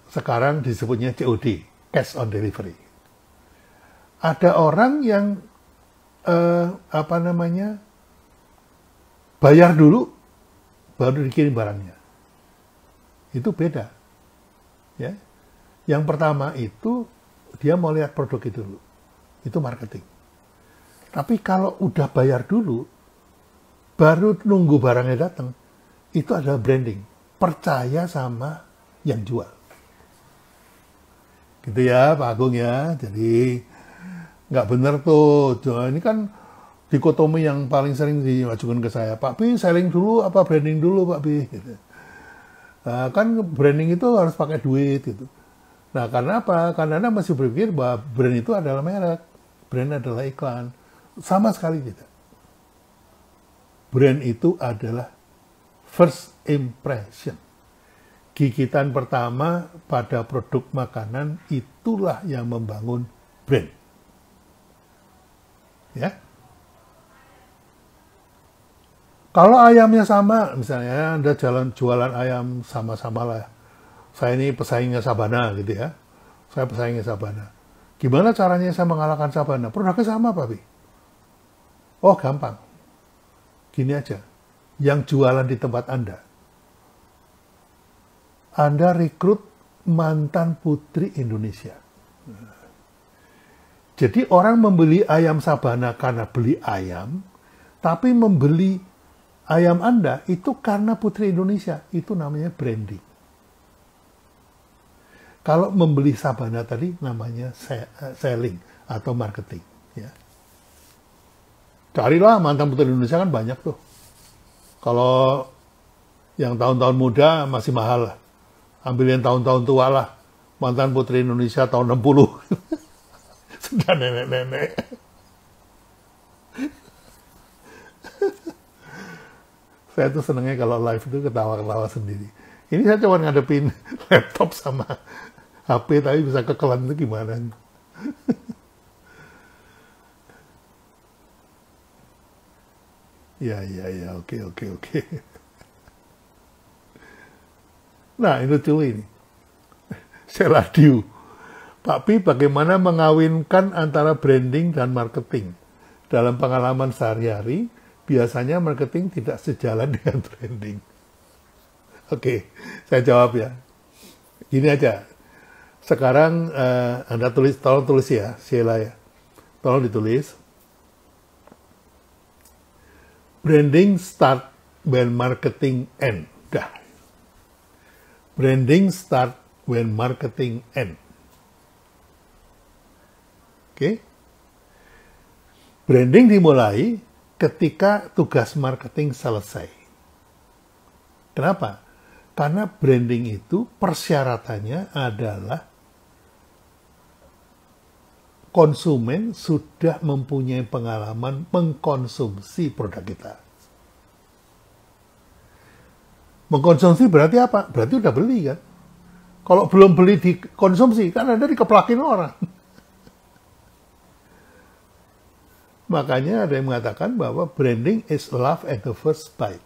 Sekarang disebutnya COD, cash on delivery. Ada orang yang bayar dulu baru dikirim barangnya. Itu beda. Ya. Yang pertama itu dia mau lihat produk itu dulu. Itu marketing. Tapi kalau udah bayar dulu baru nunggu barangnya datang, itu adalah branding. Percaya sama yang jual. Gitu ya Pak Agung ya. Jadi nggak benar tuh. Ini kan dikotomi yang paling sering diajukan ke saya. Pak Bi, selling dulu apa branding dulu Pak Bi? Gitu. Nah, kan branding itu harus pakai duit gitu. Nah karena apa? Karena Anda masih berpikir bahwa brand itu adalah merek. Brand adalah iklan. Sama sekali tidak. Brand itu adalah first impression. Gigitan pertama pada produk makanan, itulah yang membangun brand. Ya. Kalau ayamnya sama, misalnya Anda jualan ayam sama-sama lah. Saya ini pesaingnya Sabana gitu ya. Saya pesaingnya Sabana. Gimana caranya saya mengalahkan Sabana? Produknya sama Pak Bi. Oh gampang. Gini aja. Yang jualan di tempat Anda rekrut mantan putri Indonesia. Jadi orang membeli ayam Sabana karena beli ayam, tapi membeli ayam Anda itu karena putri Indonesia. Itu namanya branding. Kalau membeli Sabana tadi namanya selling atau marketing. Ya. Carilah mantan putri Indonesia, kan banyak tuh. Kalau yang tahun-tahun muda masih mahal lah. Ambil yang tahun-tahun tua lah. Mantan putri Indonesia tahun 60. Sudah nenek-nenek. Saya tuh senengnya kalau live itu ketawa-ketawa sendiri. Ini saya cuma ngadepin laptop sama HP, tapi bisa kekelan itu gimana? Ya, oke. Nah, ini lucu ini. Sheila Diu. Pak Pi, bagaimana mengawinkan antara branding dan marketing? Dalam pengalaman sehari-hari, biasanya marketing tidak sejalan dengan branding. Oke, saya jawab ya. Gini aja. Sekarang Anda tolong tulis ya, Sheila ya. Tolong ditulis. Branding start when marketing end. Dah. Branding start when marketing end. Oke. Branding dimulai ketika tugas marketing selesai. Kenapa? Karena branding itu persyaratannya adalah konsumen sudah mempunyai pengalaman mengkonsumsi produk kita. Mengkonsumsi berarti apa? Berarti udah beli kan? Kalau belum beli dikonsumsi, kan Anda dikeplakin orang. Makanya ada yang mengatakan bahwa branding is love at the first bite.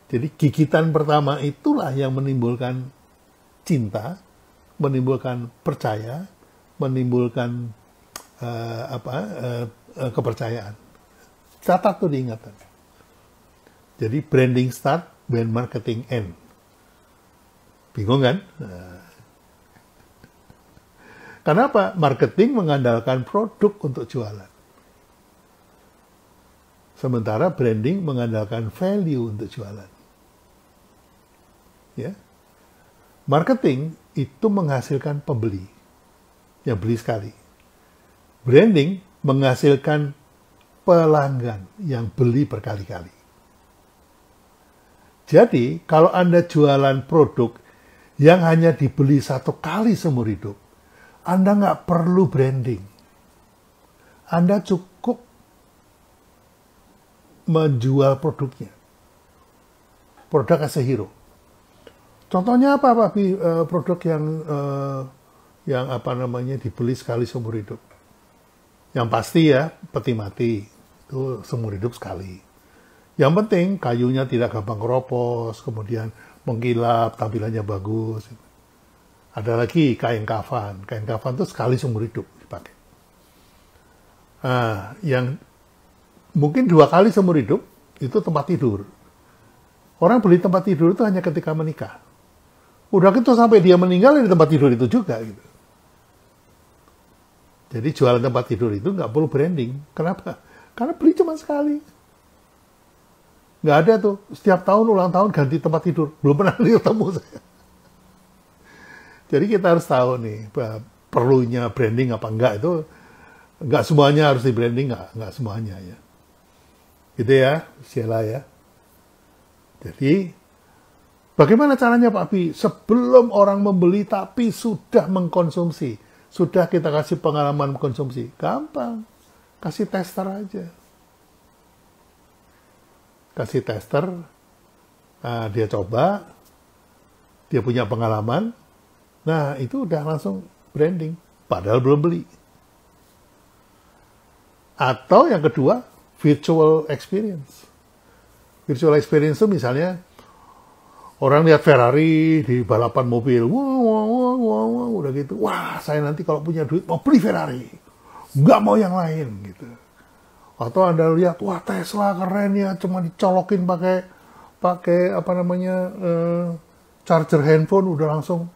Jadi gigitan pertama itulah yang menimbulkan cinta, menimbulkan percaya, menimbulkan kepercayaan. Catat tuh diingatan. Jadi branding start when marketing end. Bingung kan? Nah. Kenapa? Marketing mengandalkan produk untuk jualan. Sementara branding mengandalkan value untuk jualan. Ya. Marketing itu menghasilkan pembeli yang beli sekali. Branding menghasilkan pelanggan yang beli berkali-kali. Jadi, kalau Anda jualan produk yang hanya dibeli satu kali seumur hidup, Anda nggak perlu branding. Anda cukup menjual produknya. Produk as a hero. Contohnya apa, Pak? Produk yang dibeli sekali seumur hidup. Yang pasti ya, peti mati. Itu seumur hidup sekali. Yang penting kayunya tidak gampang keropos, kemudian mengkilap, tampilannya bagus. Ada lagi kain kafan. Kain kafan itu sekali seumur hidup dipakai. Nah, yang mungkin 2 kali seumur hidup, itu tempat tidur. Orang beli tempat tidur itu hanya ketika menikah. Udah gitu sampai dia meninggal di tempat tidur itu juga. Gitu. Jadi jualan tempat tidur itu nggak perlu branding. Kenapa? Karena beli cuma sekali. Nggak ada tuh, setiap tahun ulang tahun ganti tempat tidur. Belum pernah ketemu saya. Jadi kita harus tahu nih, perlunya branding apa enggak itu. Nggak semuanya harus di branding, nggak semuanya ya. Gitu ya, Sheila ya. Jadi, bagaimana caranya Pak Pi? Sebelum orang membeli tapi sudah mengkonsumsi, sudah kita kasih pengalaman mengkonsumsi. Gampang, kasih tester aja. Kasih tester, nah, dia coba, dia punya pengalaman, nah itu udah langsung branding, padahal belum beli. Atau yang kedua, virtual experience. Virtual experience itu misalnya orang lihat Ferrari di balapan mobil, wah, udah gitu, wah saya nanti kalau punya duit mau beli Ferrari, nggak mau yang lain gitu. Atau Anda lihat, wah Tesla keren ya, cuma dicolokin pakai charger handphone udah langsung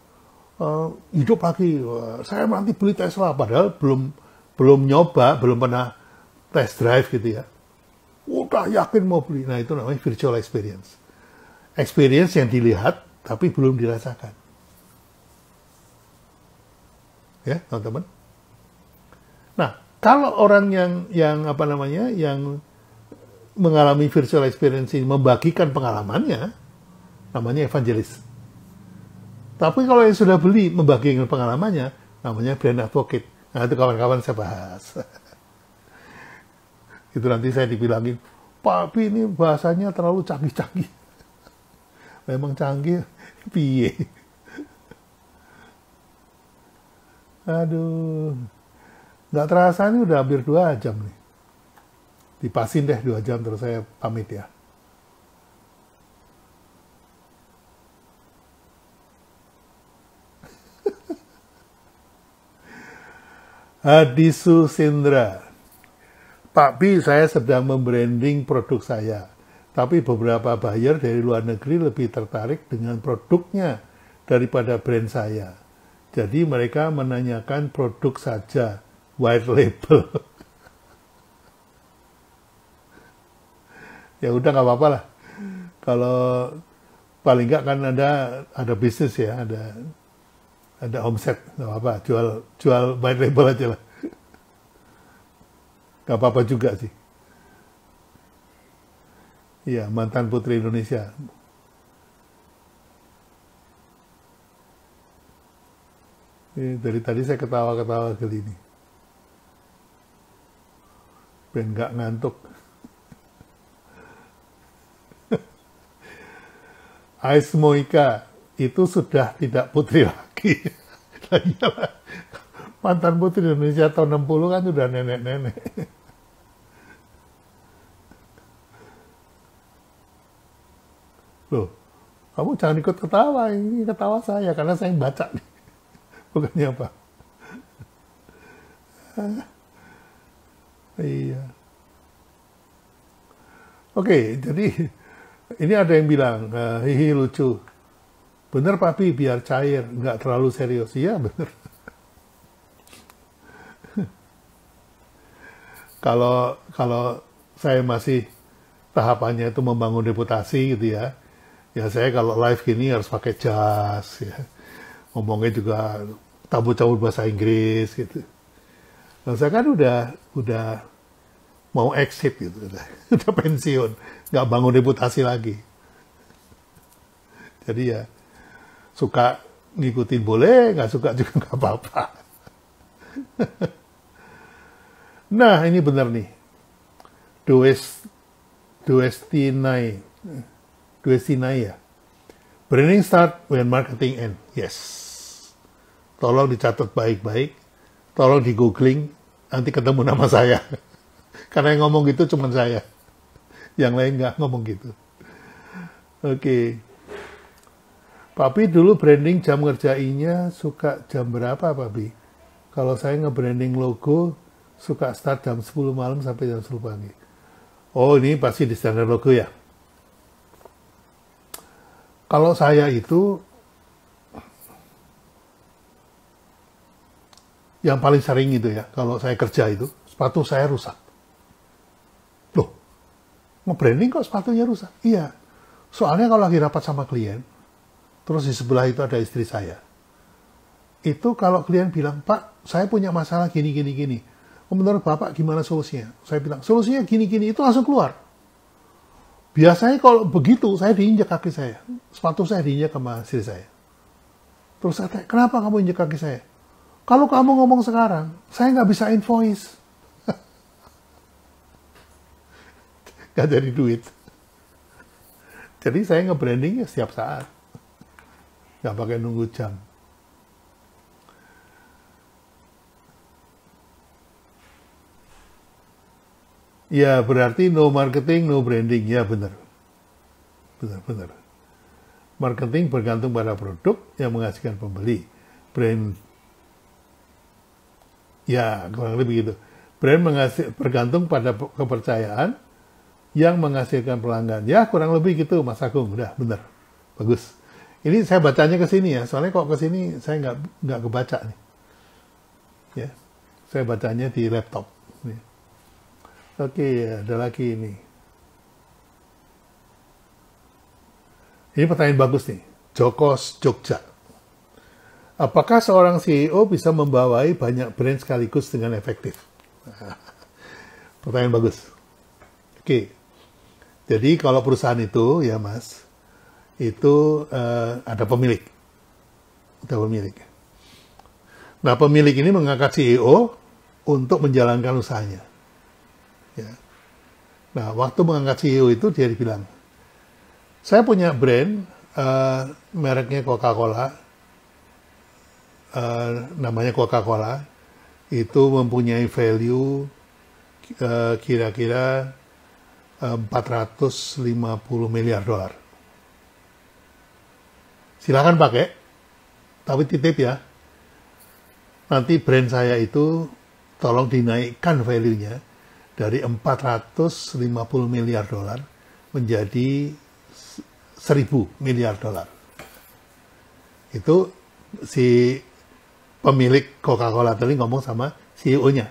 hidup lagi. Saya nanti beli Tesla, padahal belum nyoba, belum pernah test drive gitu ya. Udah yakin mau beli. Nah, itu namanya virtual experience. Experience yang dilihat tapi belum dirasakan. Ya, teman-teman. Nah, kalau orang yang mengalami virtual experience ini membagikan pengalamannya, namanya evangelis. Tapi kalau yang sudah beli membagikan pengalamannya, namanya brand advocate. Nah, itu kawan-kawan saya bahas. Itu nanti saya dibilangin, Pak, ini bahasanya terlalu canggih-canggih. Memang canggih, piye. Aduh, nggak terasa ini udah hampir 2 jam nih. Dipasin deh 2 jam terus saya pamit ya. Hadisu Sindra. Pak B, saya sedang membranding produk saya. Tapi beberapa buyer dari luar negeri lebih tertarik dengan produknya daripada brand saya. Jadi mereka menanyakan produk saja, white label. Ya udah nggak apa-apa lah. Kalau paling nggak kan ada bisnis ya, ada omset, nggak apa-apa, jual white label aja lah. Nggak apa-apa juga sih. Iya, mantan Putri Indonesia. Dari tadi saya ketawa-ketawa kali ini. Ben nggak ngantuk. Ais Moika, itu sudah tidak putri lagi. Mantan Putri Indonesia tahun 60 kan sudah nenek-nenek. Loh, kamu jangan ikut ketawa, ini ketawa saya, karena saya yang baca nih. Bukannya apa. Iya. Oke, jadi ini ada yang bilang, hihi lucu. Bener papi, biar cair, nggak terlalu serius. Iya, bener. Kalau saya masih tahapannya itu membangun reputasi gitu ya. Ya saya kalau live gini harus pakai jas ya. Ngomongnya juga cabut-cabut bahasa Inggris gitu. Nah, saya kan udah mau exit gitu, udah pensiun, nggak bangun reputasi lagi. Jadi ya suka ngikutin boleh, nggak suka juga nggak apa-apa. Nah ini benar nih, Duestinai ya. Branding start when marketing end. Yes. Tolong dicatat baik-baik. Tolong di googling. Nanti ketemu nama saya. Karena yang ngomong gitu cuma saya. Yang lain nggak ngomong gitu. Oke. Papi dulu branding jam ngerjainnya suka jam berapa, Papi? Kalau saya nge-branding logo, suka start jam 10 malam sampai jam 10 pagi. Oh, ini pasti di standar logo ya? Kalau saya itu, yang paling sering itu ya, kalau saya kerja itu, sepatu saya rusak. Loh, nge-branding kok sepatunya rusak? Iya, soalnya kalau lagi rapat sama klien, terus di sebelah itu ada istri saya. Itu kalau klien bilang, Pak, saya punya masalah gini. Menurut Bapak gimana solusinya? Saya bilang, solusinya gini, itu langsung keluar. Biasanya kalau begitu, saya diinjak kaki saya. Sepatu saya diinjak sama istri saya. Terus saya tanya, kenapa kamu injak kaki saya? Kalau kamu ngomong sekarang, saya nggak bisa invoice. Nggak jadi duit. Jadi saya nge-branding ya setiap saat. Nggak pakai nunggu jam. Ya, berarti no marketing, no branding. Ya, benar. Benar. Marketing bergantung pada produk yang menghasilkan pembeli. Brand, ya, kurang lebih gitu. Brand bergantung pada kepercayaan yang menghasilkan pelanggan. Ya, kurang lebih gitu, Mas Agung. Udah, benar. Bagus. Ini saya bacanya ke sini ya, soalnya kok ke sini saya nggak kebaca nih. Ya, saya bacanya di laptop. Nih. Oke, ada lagi ini. Ini pertanyaan bagus nih. Jokos Jogja. Apakah seorang CEO bisa membawai banyak brand sekaligus dengan efektif? Pertanyaan bagus. Oke. Jadi kalau perusahaan itu ya Mas, itu ada pemilik. Ada pemilik. Nah, pemilik ini mengangkat CEO untuk menjalankan usahanya. Ya. Nah, waktu mengangkat CEO itu dia bilang, saya punya brand, mereknya Coca-Cola, namanya Coca-Cola, itu mempunyai value kira-kira 450 miliar dolar. Silakan pakai, tapi titip ya. Nanti brand saya itu tolong dinaikkan value-nya dari 450 miliar dolar menjadi 1.000 miliar dolar. Itu si pemilik Coca-Cola tadi ngomong sama CEO-nya.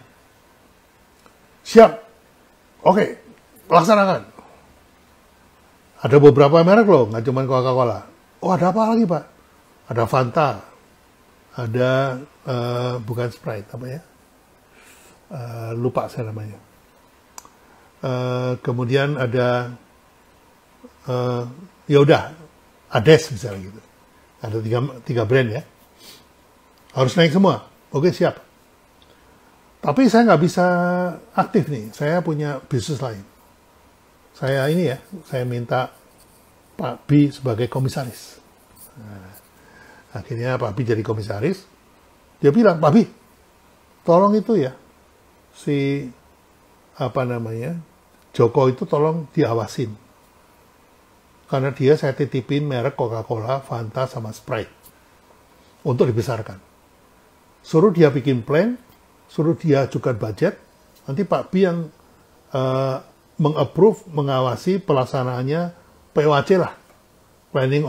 Siap. Oke, laksanakan. Ada beberapa merek loh, nggak cuma Coca-Cola. Oh, ada apa lagi, Pak? Ada Fanta. Ada, bukan Sprite, apa ya? Lupa saya namanya. Kemudian ada, ya udah, Ades misalnya gitu. Ada tiga brand ya. Harus naik semua. Oke, siap. Tapi saya nggak bisa aktif nih. Saya punya bisnis lain. Saya ini ya, saya minta Pak B sebagai komisaris. Nah, akhirnya Pak B jadi komisaris. Dia bilang, Pak B, tolong itu ya, si apa namanya, Joko itu tolong diawasin. Karena dia saya titipin merek Coca-Cola, Fanta, sama Sprite. Untuk dibesarkan. Suruh dia bikin plan, suruh dia ajukan budget, nanti Pak B yang mengapprove, mengawasi pelaksanaannya POAC lah. Planning,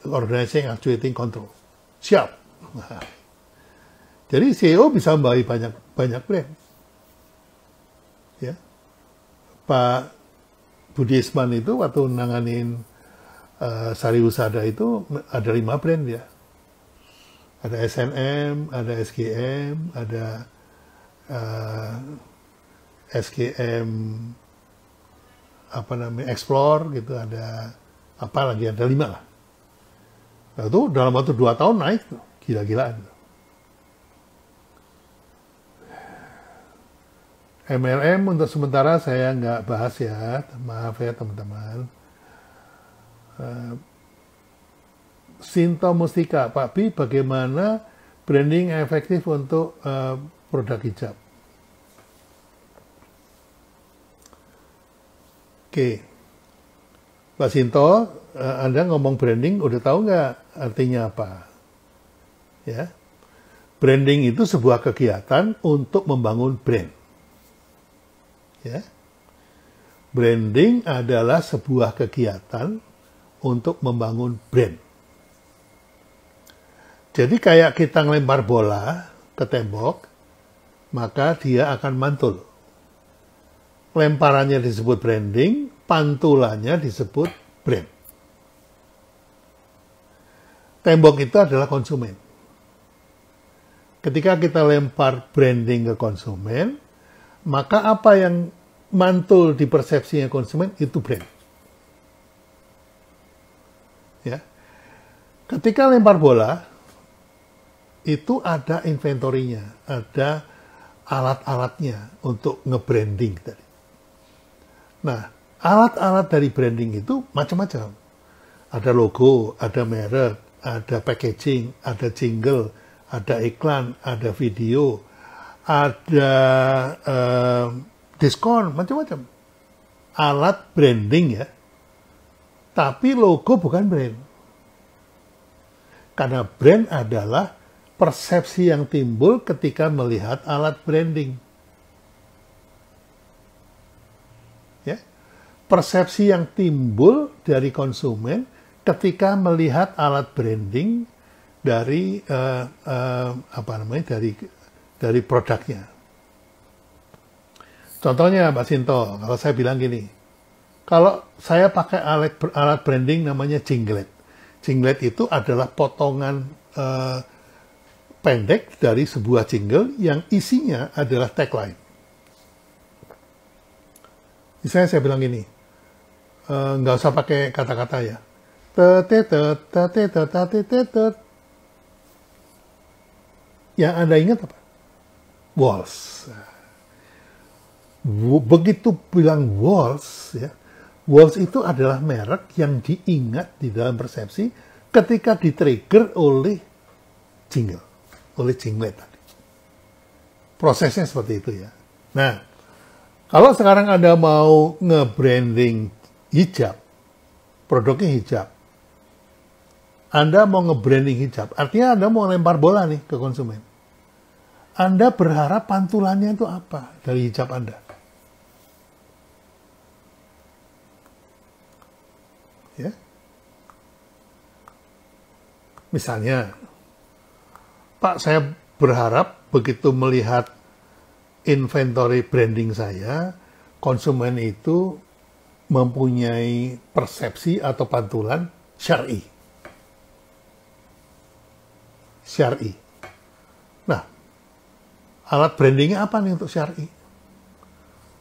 Organizing, Actuating, Control. Siap. Nah, jadi CEO bisa membawa banyak brand. Ya. Pak Budi Isman itu waktu nanganin Sari Husada itu ada 5 brand ya. Ada SNM, ada SGM, ada SGM apa namanya Explore gitu, ada apa lagi, ada 5 lah. Nah, itu dalam waktu 2 tahun naik tuh, gila-gilaan. MLM untuk sementara saya nggak bahas ya, maaf ya teman-teman. Sinto Mustika, Pak B, bagaimana branding efektif untuk produk hijab? Oke, Pak Sinto, Anda ngomong branding, udah tahu nggak artinya apa? Ya, branding itu sebuah kegiatan untuk membangun brand. Ya, branding adalah sebuah kegiatan untuk membangun brand. Jadi kayak kita ngelempar bola ke tembok, maka dia akan mantul. Lemparannya disebut branding, pantulannya disebut brand. Tembok itu adalah konsumen. Ketika kita lempar branding ke konsumen, maka apa yang mantul di persepsinya konsumen itu brand. Ya. Ketika lempar bola, itu ada inventorinya, ada alat-alatnya untuk nge-branding tadi. Nah, alat-alat dari branding itu macam-macam. Ada logo, ada merek, ada packaging, ada jingle, ada iklan, ada video, ada diskon, macam-macam. Alat branding ya. Tapi logo bukan brand. Karena brand adalah persepsi yang timbul ketika melihat alat branding. Ya. Persepsi yang timbul dari konsumen ketika melihat alat branding dari dari produknya. Contohnya Pak Sinto, kalau saya bilang gini, kalau saya pakai alat branding namanya jinglet. Jinglet itu adalah potongan pendek dari sebuah jingle yang isinya adalah tagline. Misalnya saya bilang gini, nggak usah pakai kata-kata ya. Yang Anda ingat apa? Walls. Begitu bilang Walls, ya, Walls itu adalah merek yang diingat di dalam persepsi ketika di-trigger oleh jingle, oleh jinglet tadi. Prosesnya seperti itu ya. Nah, kalau sekarang Anda mau nge-branding hijab, produknya hijab, Anda mau nge-branding hijab, artinya Anda mau lempar bola nih ke konsumen. Anda berharap pantulannya itu apa dari hijab Anda? Ya. Misalnya, Pak, saya berharap begitu melihat inventory branding saya, konsumen itu mempunyai persepsi atau pantulan syar'i. Syar'i. Nah, alat brandingnya apa nih untuk syar'i?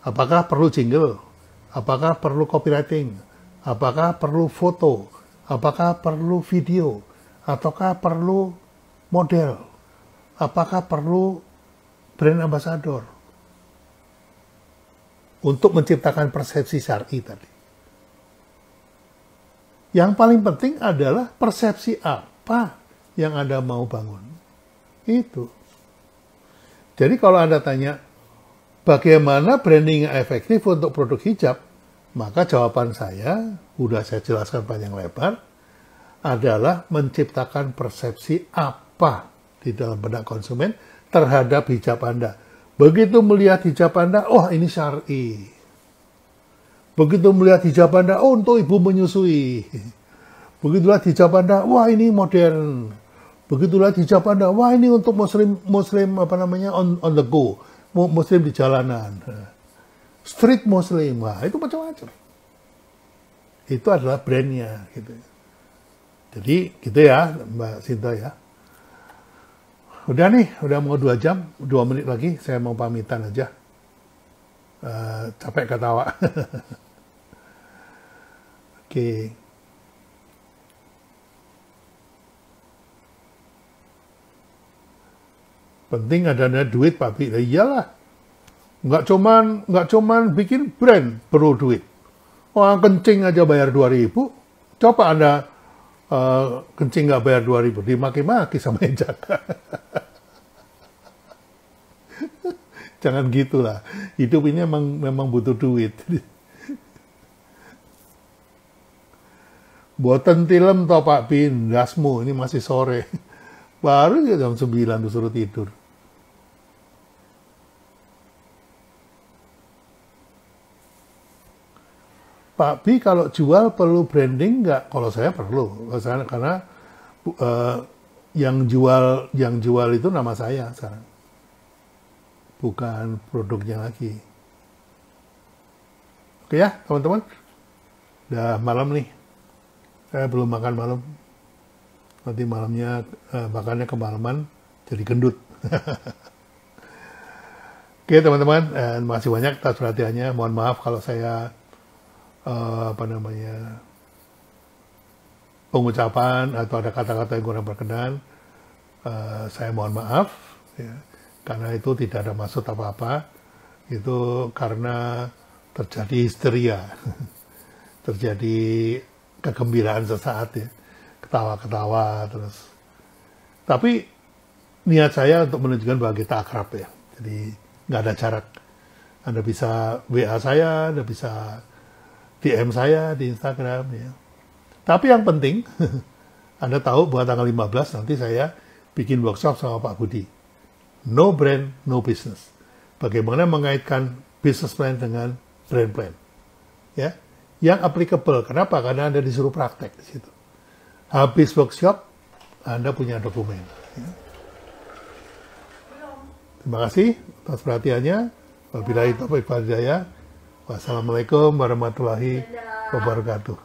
Apakah perlu jingle? Apakah perlu copywriting? Apakah perlu foto? Apakah perlu video? Ataukah perlu model? Apakah perlu brand ambassador? Untuk menciptakan persepsi syar'i tadi. Yang paling penting adalah persepsi apa yang Anda mau bangun. Itu. Jadi kalau Anda tanya, bagaimana branding yang efektif untuk produk hijab? Maka jawaban saya, udah saya jelaskan panjang lebar, adalah menciptakan persepsi apa di dalam benak konsumen terhadap hijab Anda. Begitu melihat hijab Anda, oh ini syar'i. Begitu melihat hijab Anda, oh untuk ibu menyusui. Begitu lihat hijab Anda, wah ini modern. Begitu lihat hijab Anda, wah ini untuk muslim on the go, muslim di jalanan. Street muslim, wah itu macam-macam. Itu adalah brandnya, gitu. Jadi gitu ya, Mbak Sinta ya. Udah nih, udah mau 2 jam, 2 menit lagi, saya mau pamitan aja. Capek ketawa. Oke. Penting ada duit, Pak Bi. Iyalah. Nggak cuman bikin brand perlu duit. Orang kencing aja bayar 2.000. Coba Anda kencing nggak bayar 2.000, dimaki-maki sama yang jaga. Jangan gitulah. Hidup ini memang butuh duit. Boten tilem toh Pak Bin, dasmu ini masih sore. Baru jam 9 disuruh tidur. Pak Bi kalau jual perlu branding nggak? Kalau saya perlu, karena yang jual itu nama saya sekarang, bukan produknya lagi. Oke ya teman-teman, udah malam nih, saya belum makan malam, nanti malamnya makannya kemalaman jadi gendut. Oke teman-teman, terima kasih banyak atas perhatiannya. Mohon maaf kalau saya pengucapan atau ada kata-kata yang kurang berkenan, saya mohon maaf ya, karena itu tidak ada maksud apa-apa. Itu karena terjadi histeria, terjadi kegembiraan sesaat ya, ketawa-ketawa terus. Tapi niat saya untuk menunjukkan bahwa kita akrab ya, jadi nggak ada jarak. Anda bisa WA saya, Anda bisa DM saya di Instagram ya. Tapi yang penting, Anda tahu bahwa tanggal 15 nanti saya bikin workshop sama Pak Budi. No brand, no business. Bagaimana mengaitkan business plan dengan brand plan. Ya, yang applicable. Kenapa? Karena Anda disuruh praktek di situ. Habis workshop, Anda punya dokumen. Terima kasih atas perhatiannya. Wabillahi taufiq wal hidayah. Wassalamualaikum warahmatullahi wabarakatuh.